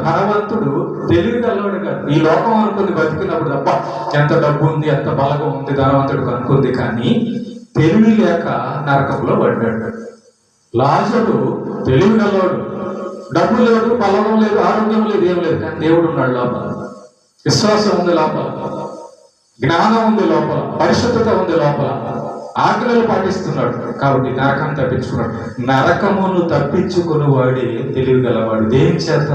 ధనవంతుడు తెలివి గలవాడు కాదు. ఈ లోకం అనుకుంది బతికినప్పుడు తప్ప ఎంత డబ్బు ఉంది, ఎంత బలగం ఉంది ధనవంతుడికి అనుకుంది, కానీ తెలివి లేక నరకంలో పడ్డాడు. లాజరు తెలివి గలవాడు, డబ్బు లేదు, బలగం లేదు, ఆరోగ్యం లేదు, ఏం లేదు, కానీ దేవుడు ఉన్నాడు లోపల. విశ్వాసం ఉంది లోపల, జ్ఞానం ఉంది లోపల, పరిశుద్ధత ఉంది లోపల, ఆజ్ఞలు పాటిస్తున్నాడు. కాబట్టి నరకం తప్పించుకున్నాడు. నరకమును తప్పించుకుని వాడే తెలివి గలవాడు. దేని చేత?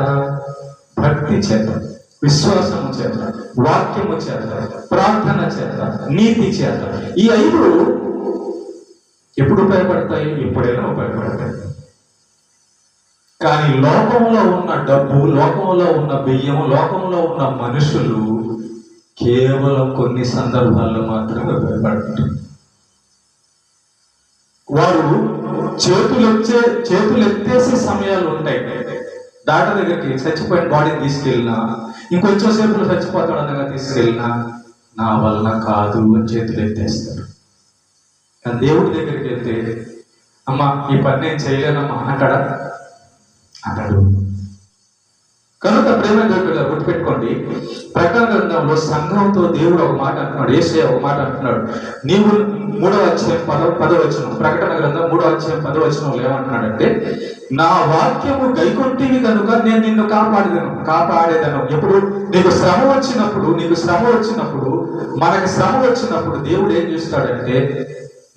భక్తి చేత, విశ్వాసము చేత, వాక్యము చేత, ప్రార్థన చేత, నీతి చేత. ఈ 5 ఎప్పుడు ఉపయోగపడతాయి? ఎప్పుడైనా ఉపయోగపడతాయి. కానీ లోకంలో ఉన్న డబ్బు, లోకంలో ఉన్న బియ్యము, లోకంలో ఉన్న మనుషులు కేవలం కొన్ని సందర్భాల్లో మాత్రమే ఉపయోగపడుతుంది. వారు చేతులు ఎత్తేసే సమయాలు ఉంటాయి. డాక్టర్ దగ్గరికి చచ్చిపోయిన బాడీని తీసుకెళ్ళినా, ఇంకొంచెం సేపులు చచ్చిపోతాడు అనగా తీసుకెళ్ళినా, నా వల్ల కాదు అని చేతులు ఎత్తేస్తారు. కానీ దేవుడి దగ్గరికి వెళ్తే, అమ్మా ఈ పని నేను చేయలేనమ్మా అంటాడా? అంటాడు. కనుక ప్రేమ దేవుడు గుర్తుపెట్టుకోండి, ప్రకటన గ్రంథంలో సంఘంతో దేవుడు ఒక మాట అంటున్నాడు, యేసయ్య ఒక మాట అంటున్నాడు. నీవు 3వ అధ్యాయం 10వ వచనం, ప్రకటన గ్రంథం 3వ అధ్యాయం 10వ వచనంలో ఏమంటున్నాడంటే, నా వాక్యము గైకొంటివి కనుక నేను నిన్ను కాపాడేదను. ఎప్పుడు? నీకు శ్రమ వచ్చినప్పుడు, మనకి శ్రమ వచ్చినప్పుడు దేవుడు ఏం చేస్తాడంటే,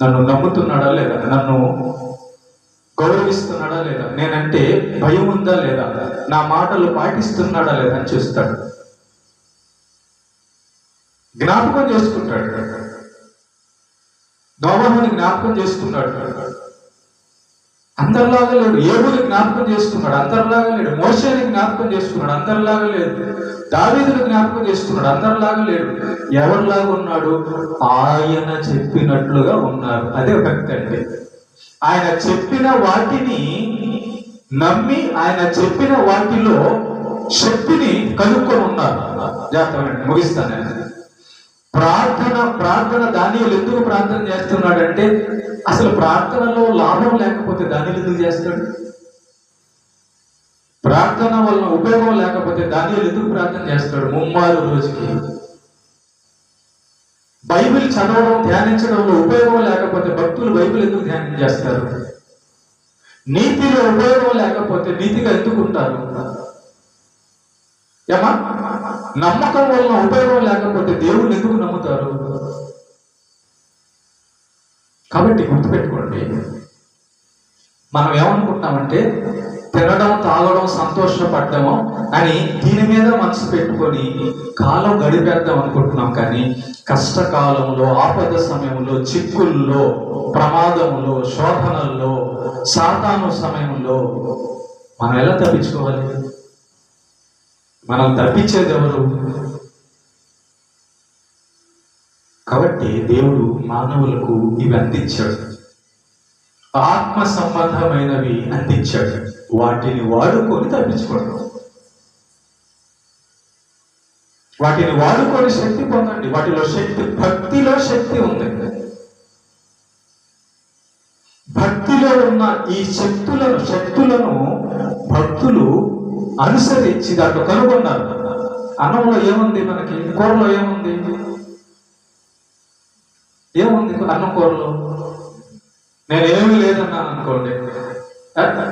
నన్ను నమ్ముతున్నాడా లేదా, నన్ను గౌరవిస్తున్నాడా లేదా, నేనంటే భయం ఉందా లేదా, నా మాటలు పాటిస్తున్నాడా లేదా అని చూస్తాడు. జ్ఞాపకం చేసుకుంటాడు. నోవహుని జ్ఞాపకం చేసుకున్నాడు, అందరిలాగా లేడు. యోబుని జ్ఞాపకం చేసుకున్నాడు, అందరిలాగా లేడు. మోషేని జ్ఞాపకం చేసుకున్నాడు, అందరిలాగా లేడు. దావీదుని జ్ఞాపకం చేసుకున్నాడు, అందరిలాగా లేడు. ఎవరిలాగా ఉన్నాడు? ఆయన చెప్పినట్లుగా ఉన్నారు. అదే భక్తి అంటే. ఆయన చెప్పిన వాటిని నమ్మి, ఆయన చెప్పిన వాటిలో శక్తిని కనుక్కొని ఉన్నారు. జాగ్రత్త ముగిస్తాను. ప్రార్థన దానియేలు ఎందుకు ప్రార్థన చేస్తున్నాడంటే, అసలు ప్రార్థనలో లాభం లేకపోతే దానియేలు ఎందుకు చేస్తాడు? ప్రార్థన వలన ఉపయోగం లేకపోతే దానియేలు ఎందుకు ప్రార్థన చేస్తాడు? 3 రోజుకి. బైబిల్ చదవడం, ధ్యానించడంలో ఉపయోగం లేకపోతే భక్తులు బైబిల్ ఎందుకు ధ్యానం చేస్తారు? నీతిలో ఉపయోగం లేకపోతే నీతిగా ఎందుకు ఉంటారు? ఏమా నమ్మకం వలన ఉపయోగం లేకపోతే దేవుడిని ఎందుకు నమ్ముతారు? కాబట్టి గుర్తుపెట్టుకోండి, మనం ఏమనుకుంటామంటే తినడం, తాగడం, సంతోషపడ్డము అని దీని మీద మనసు పెట్టుకొని కాలం గడిపేద్దాం అనుకుంటున్నాం. కానీ కష్టకాలంలో, ఆపద సమయంలో, చిక్కుల్లో, ప్రమాదంలో, శోధనల్లో, సాతాను సమయంలో మనం ఎలా తప్పించుకోవాలి? మనం తప్పించేది ఎవరు? కాబట్టి దేవుడు మానవులకు ఇవి అందించాడు, ఆత్మ సంబంధమైనవి అందించాడు. వాటిని వాడుకొని తప్పించుకోండి, వాటిని వాడుకొని శక్తి పొందండి. వాటిలో శక్తి, భక్తిలో శక్తి ఉంది. భక్తిలో ఉన్న ఈ శక్తులను భక్తులు అనుసరించి దాంట్లో కనుగొన్నారు. అన్నంలో ఏముంది? మనకి కూరలో ఏముంది? అన్నం కూరలో నేనేమి లేదన్నాను అనుకోండి,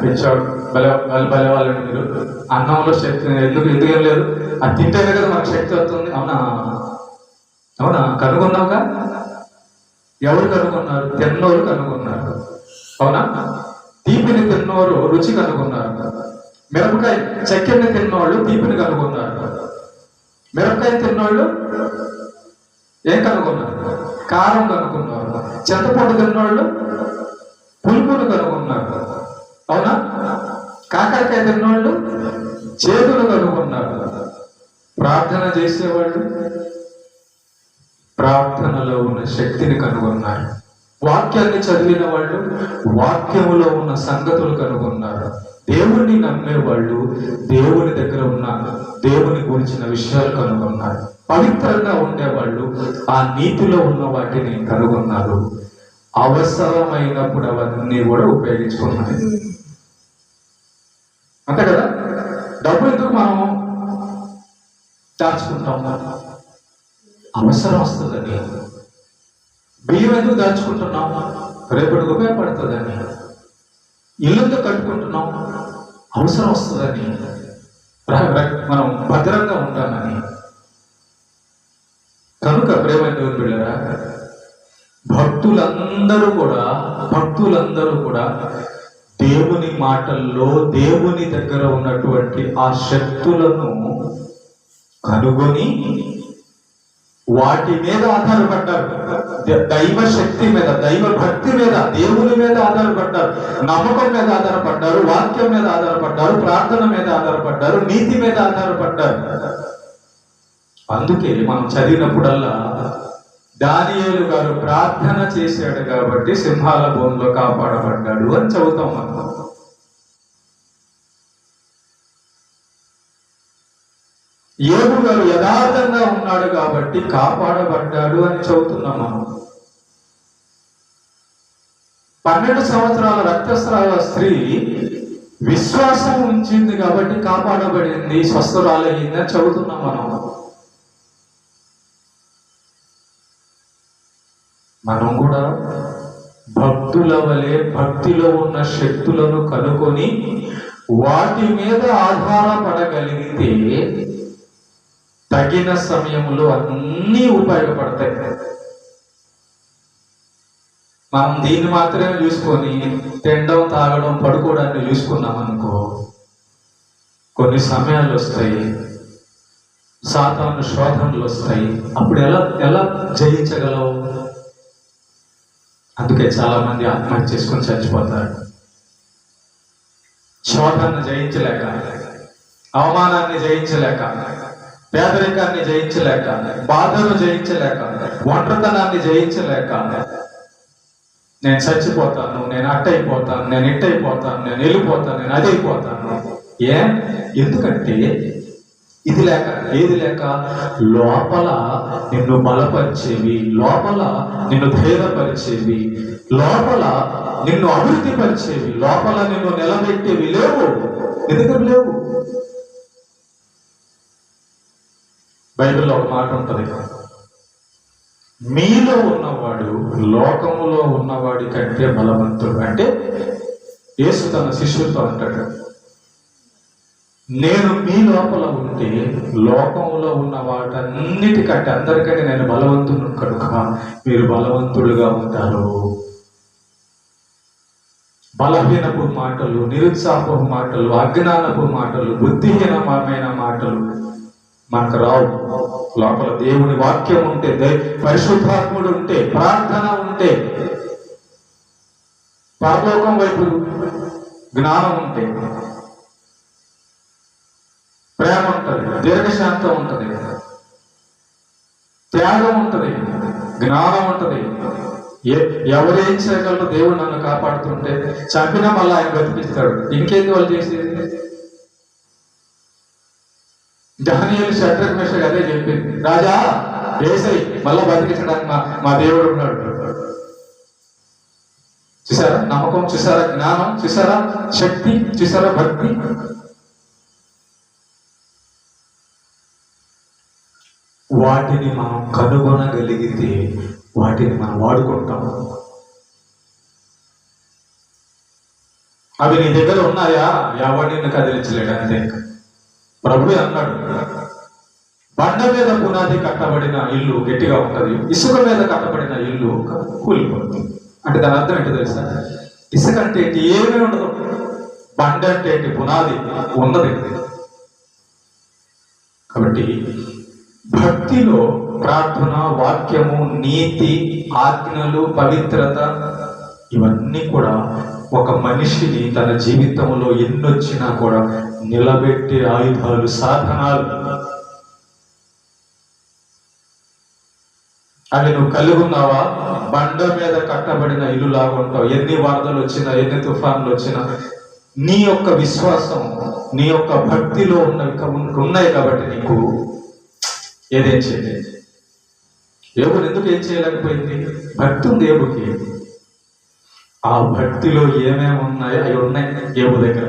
పెంచాడు భలే వాళ్ళు మీరు. అన్నంలో శక్తి ఎందుకేం లేదు? అది తింటేనే కదా మనకు శక్తి వస్తుంది. అవునా? కనుగొన్నావుగా. ఎవరు కనుగొన్నారు? తిన్నోరు కనుగొన్నారు. అవునా? తీపిని తిన్నోరు రుచి కనుగొన్నారు. మిరపకాయ చక్కెరని తిన్నోళ్ళు తీపిని కనుగొన్నారు. మిరపకాయ తిన్నోళ్ళు ఏం కనుగొన్నారు? కారం కనుగొన్నారు. చింతపండు తిన్నోళ్ళు పులుపును కనుగొన్నారు. అవునా? కాకరకాయ తిన్నోళ్ళు చేదును కనుగొన్నారు. ప్రార్థన చేసేవాళ్ళు ప్రార్థనలో ఉన్న శక్తిని కనుగొన్నారు. వాక్యాన్ని చదివిన వాళ్ళు వాక్యములో ఉన్న సంగతులు కనుగొన్నారు. దేవుణ్ణి నమ్మేవాళ్ళు దేవుని దగ్గర ఉన్న దేవుని గురించిన విషయాలు కనుగొన్నారు. పవిత్రంగా ఉండేవాళ్ళు ఆ నీతిలో ఉన్న వాటిని కనుగొన్నారు. అవసరమైనప్పుడు అవన్నీ కూడా ఉపయోగించుకున్నారు. అంతే కదా. డబ్బు ఎందుకు మనం దాచుకుంటాం? అవసరం వస్తుందని. బియ్యం ఎందుకు దాచుకుంటున్నాం? రేపటికి ఉపయోగపడుతుందని. ఇల్లుతో కట్టుకుంటున్నాం, అవసరం వస్తుందని, మనం భద్రంగా ఉంటామని. కనుక ప్రేమైన దేవుని బిడ్డలారా, భక్తులందరూ కూడా దేవుని మాటల్లో దేవుని దగ్గర ఉన్నటువంటి ఆ శక్తులను కనుగొని వాటి మీద ఆధారపడ్డారు. దైవ శక్తి మీద, దైవ భక్తి మీద, దేవుని మీద ఆధారపడ్డారు, నమ్మకం మీద ఆధారపడ్డారు, వాక్యం మీద ఆధారపడ్డారు, ప్రార్థన మీద ఆధారపడ్డారు, నీతి మీద ఆధారపడ్డారు. అందుకే మనం చదివినప్పుడల్లా దానియేలు గారు ప్రార్థన చేశాడు కాబట్టి సింహాల బోన్లో కాపాడబడ్డాడు అని చదువుతాం మనం. యోబు గారు యథార్థంగా ఉన్నాడు కాబట్టి కాపాడబడ్డాడు అని చదువుతున్నాం మనం. 12 సంవత్సరాల రక్తస్రావ స్త్రీ విశ్వాసం ఉంచింది కాబట్టి కాపాడబడింది, స్వస్థరాలయ్యింది అని చదువుతున్నాం మనం. మనం కూడా భక్తుల వలె భక్తిలో ఉన్న శక్తులను కనుకొని వాటి మీద ఆధారపడగలిగితే తగిన సమయంలో అన్నీ ఉపయోగపడతాయి. మనం దీన్ని మాత్రమే చూసుకొని తినడం, తాగడం, పడుకోవడాన్ని చూసుకున్నాం అనుకో, కొన్ని సమయాలు వస్తాయి, సాతాను శోధనలు వస్తాయి. అప్పుడు ఎలా జయించగలవు? అందుకే చాలా మంది ఆత్మహత్య చేసుకొని చచ్చిపోతారు. శోధనను జయించలేక, అవమానాన్ని జయించలేక, పేదరికాన్ని జయించలేక, బాధను జయించలేక, ఒంటరితనాన్ని జయించలేక, నేను చచ్చిపోతాను, నేను అట్టయిపోతాను, నేను ఇట్టయిపోతాను, నేను వెళ్ళిపోతాను, నేను అదైపోతాను. ఎందుకంటే ఇది లేక, ఏది లేక, లోపల నిన్ను బలపరిచేవి, లోపల నిన్ను ధైర్యపరిచేవి, లోపల నిన్ను అభివృద్ధి పరిచేవి, లోపల నిన్ను నిలబెట్టేవి లేవు. ఎందుకు లేవు? బైబిల్లో ఒక మాట ఉంటుంది, మీలో ఉన్నవాడు లోకములో ఉన్నవాడి కంటే బలవంతుడు. అంటే యేసు తన శిష్యులతో అంటాడు, నేను మీ లోపల ఉంటే లోకంలో ఉన్న వాటన్నిటికంటే అందరికంటే నేను బలవంతుడు కనుక మీరు బలవంతుడుగా ఉంటారు. బలహీనపు మాటలు, నిరుత్సాహపు మాటలు, అజ్ఞానపు మాటలు, బుద్ధిహీనమైన మాటలు మనకు రావు. లోపల దేవుని వాక్యం ఉంటే, పరిశుద్ధాత్ముడు ఉంటే, ప్రార్థన ఉంటే, పరలోకం వైపు జ్ఞానం ఉంటే, ప్రేమ ఉంటుంది, దీర్ఘశాంతం ఉంటుంది, త్యాగం ఉంటుంది, జ్ఞానం ఉంటుంది. ఎవరేం చేయగలరు? దేవుడు నన్ను కాపాడుతుంటే చంపినా మళ్ళీ ఆయన బతికిస్తాడు. ఇంకేంది వాళ్ళు చేసేది? దానియేలు షడ్రక్ మేషక్ అదే చెప్పింది, రాజా వేసై మళ్ళా బతికించడానికి మా దేవుడు ఉన్నాడు. చూసారా నమ్మకం, చూసారా జ్ఞానం, చూసారా శక్తి, చూసారా భక్తి. వాటిని మనం కనుగొనగలిగితే వాటిని మనం వాడుకుంటాం. అవి నీ దగ్గర ఉన్నాయా? ఎవరిని కదిలించలేడు. అంతే. ప్రభువే అన్నాడు, బండ మీద పునాది కట్టబడిన ఇల్లు గట్టిగా ఉంటుంది, ఇసుక మీద కట్టబడిన ఇల్లు కూలిపోతుంది. అంటే దాని అర్థం ఏంటో తెలుసా? ఇసుక అంటే ఏంటి? ఏమీ ఉండదు. బండ అంటే ఏంటి? పునాది ఉన్నది. కాబట్టి భక్తిలో ప్రార్థన, వాక్యము, నీతి, ఆజ్ఞలు, పవిత్రత ఇవన్నీ కూడా ఒక మనిషిని తన జీవితంలో ఎన్నొచ్చినా కూడా నిలబెట్టే ఆయుధాలు, సాధనాలు. అవి నువ్వు కలిగి ఉన్నావా? బండ మీద కట్టబడిన ఇల్లు లాగా ఉంటావు. ఎన్ని వరదలు వచ్చినా, ఎన్ని తుఫాన్లు వచ్చినా నీ యొక్క విశ్వాసం, నీ యొక్క భక్తిలో ఉన్నాయి కాబట్టి నీకు ఏదేం చేయలేదు. యోబుని ఎందుకు ఏం చేయలేకపోయింది? భక్తి ఉంది యోబుకి. ఆ భక్తిలో ఏమేమి ఉన్నాయో అవి ఉన్నాయి యోబు దగ్గర.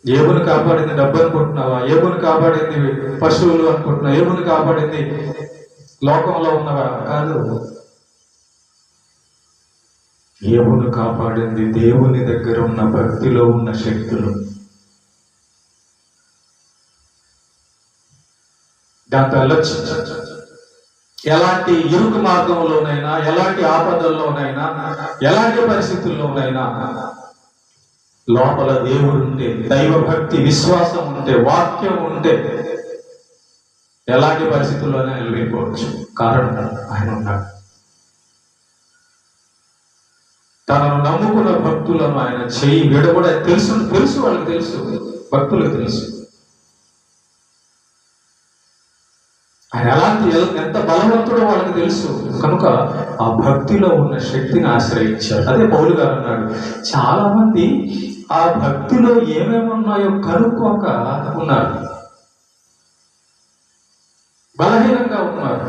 యోబుని కాపాడింది డబ్బు అనుకుంటున్నావా? యోబుని కాపాడింది పశువులు అనుకుంటున్నావా? యోబుని కాపాడింది లోకంలో ఉన్నవా? కాదు. యోబుని కాపాడింది దేవుని దగ్గర ఉన్న భక్తిలో ఉన్న శక్తులు. దాంతో వెళ్ళొచ్చు. ఎలాంటి ఇరుకు మార్గంలోనైనా, ఎలాంటి ఆపదల్లోనైనా, ఎలాంటి పరిస్థితుల్లోనైనా లోపల దేవుడు ఉంటే, దైవభక్తి విశ్వాసం ఉంటే, వాక్యం ఉంటే ఎలాంటి పరిస్థితుల్లోనే వెళ్ళిపోవచ్చు. కారణం ఆయన ఉన్నాడు. తనను నమ్ముకున్న భక్తులను ఆయన చెయ్యి విడగొడ తెలుసు వాళ్ళకి తెలుసు, భక్తులకు తెలుసు ఆయన ఎంత బలవంతుడో వాళ్ళకి తెలుసు. కనుక ఆ భక్తిలో ఉన్న శక్తిని ఆశ్రయించారు. అదే పౌలు గారు అన్నాడు, చాలా మంది ఆ భక్తిలో ఏమేమి ఉన్నాయో కనుక్కోక ఉన్నారు, బలహీనంగా ఉన్నారు,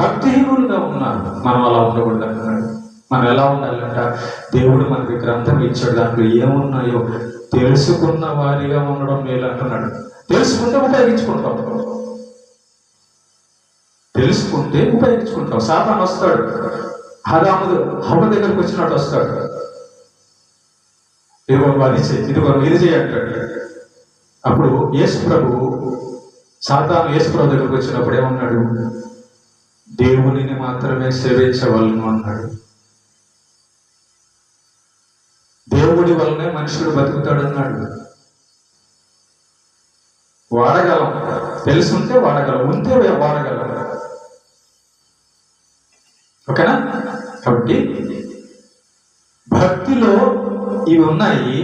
భక్తిహీనులుగా ఉన్నారు. మనం అలా ఉండకూడదు అంటున్నాడు. మనం ఎలా ఉండాలంట? దేవుడు మనకి గ్రంథం ఇచ్చాడు, దాంట్లో ఏమున్నాయో తెలుసుకున్న వారిగా ఉండడం మేలు అంటున్నాడు. తెలుసుకుంటే ఉపయోగించుకుంటాం, తెలుసుకుంటే ఉపయోగించుకుంటాం. సాతాను వస్తాడు, హవ్వ దగ్గరకు వచ్చినట్టు వస్తాడు. ఇదిగో అది చేయి, ఇదిగో ఇది చేయి అంటాడు. అప్పుడు సాతాను యేసు ప్రభు దగ్గరకు వచ్చినప్పుడు ఏమన్నాడు? దేవునిని మాత్రమే సేవించవలను అన్నాడు. దేవుడి వల్లనే మనుషుడు బతుకుతాడు అన్నాడు. వాడగలం, తెలుసుంటే వాడగలం, ఉంటే వాడగలం. ఓకేనా? కాబట్టి భక్తిలో ఇవి ఉన్నాయి.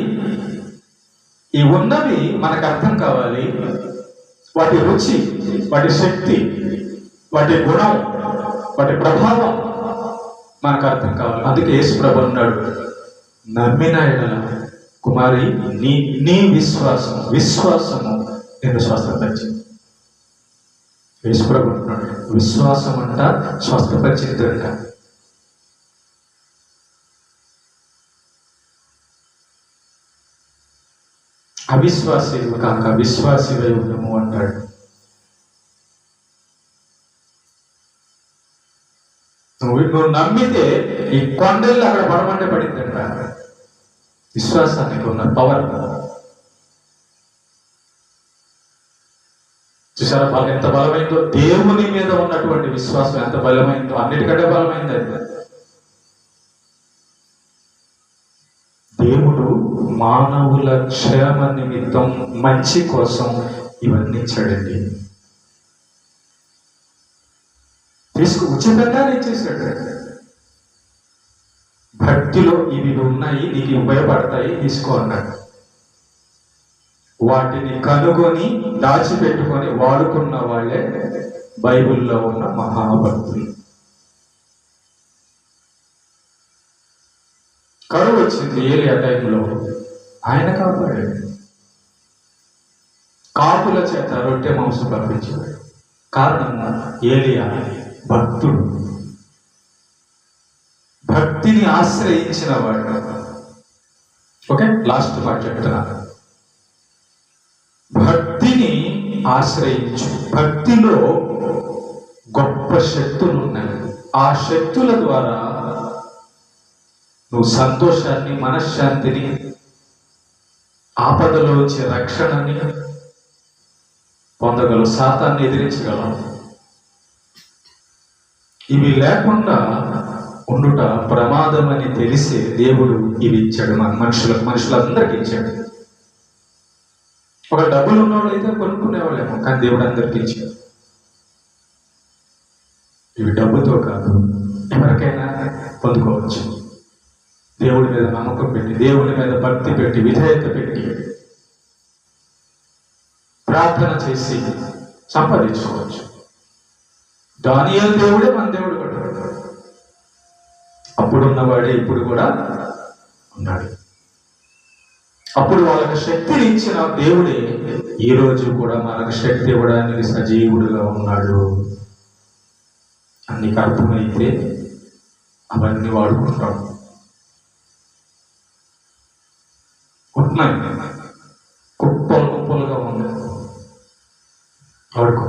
ఈ ఉన్నవి మనకు అర్థం కావాలి. వాటి రుచి, వాటి శక్తి, వాటి గుణం, వాటి ప్రభావం మనకు అర్థం కావాలి. అందుకే యేసు ప్రభు అన్నాడు, నమ్మిన ఎడల కుమారి నీ విశ్వాసము నేను స్వస్థపరిచింది. యేసు ప్రభు అంటున్నాడు, విశ్వాసం అంట స్వస్థపరిచిందంట. అవిశ్వాసి కాక విశ్వాసివై ఉండము అంటాడు. నువ్వు నమ్మితే ఈ కొండల్లో అక్కడ పడమంటే పడిందంట. విశ్వాసానికి ఉన్న పవర్ చూసారా ఎంత బలమైందో? దేవుని మీద ఉన్నటువంటి విశ్వాసం ఎంత బలమైందో, అన్నిటికంటే బలమైంది అది. దేవుడు మానవుల క్షేమ నిమిత్తం, మంచి కోసం ఇవన్నీ ఇచ్చాడండి. ఉచితంగానే ఇచ్చేసాడు. భక్తిలో ఇవి ఉన్నాయి, నీకు ఉపయోగపడతాయి, తీసుకో అన్నాడు. వాటిని కనుగొని దాచిపెట్టుకొని వాడుకున్న వాళ్ళే బైబిల్లో ఉన్న మహాభక్తులు. కరువు వచ్చింది ఏలియా టైంలో, ఆయన కాపాడాడు. కాపుల చేత రొట్టె మాంసం పంపించాడు. కారణం ఏలియా భక్తుడు, భక్తిని ఆశ్రయించిన వాడు. ఓకే, లాస్ట్ మాట చెప్తున్నా. భక్తిని ఆశ్రయించు. భక్తిలో గొప్ప శక్తులు ఉన్నాయి. ఆ శక్తుల ద్వారా నువ్వు సంతోషాన్ని, మనశ్శాంతిని, ఆపదలో వచ్చే రక్షణని పొందగలవు, సాతాన్ని ఎదిరించగలవు. ఇవి లేకుండా ఉండుట ప్రమాదం అని తెలిసే దేవుడు ఇవి ఇచ్చాడు. మన మనుషులందరికీ ఇచ్చాడు. ఒక డబ్బులు ఉన్నవాళ్ళు అయితే కొనుక్కునేవాళ్ళేమో, కానీ దేవుడు అందరికీ ఇచ్చాడు. ఇవి డబ్బుతో కాదు, ఎవరికైనా పొందుకోవచ్చు. దేవుడి మీద నమ్మకం పెట్టి, దేవుని మీద భక్తి పెట్టి, విధేయత పెట్టి, ప్రార్థన చేసి సంపాదించుకోవచ్చు. దానియేలు దేవుడే మన దేవుడు కూడా. అప్పుడున్నవాడే ఇప్పుడు కూడా ఉన్నాడు. అప్పుడు వాళ్ళకి శక్తిని ఇచ్చిన దేవుడే ఈ రోజు కూడా మనకు శక్తి ఇవ్వడానికి సజీవుడుగా ఉన్నాడు. నీకు అర్థమైతే అవన్నీ వాడుకుంటాం. ఉంటున్నాయి, కుప్పలు కుప్పలుగా ఉంది, వాడుకో.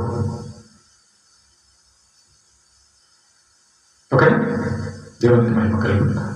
ఓకే, దేవునికి మహిమ కలుగుతుంది.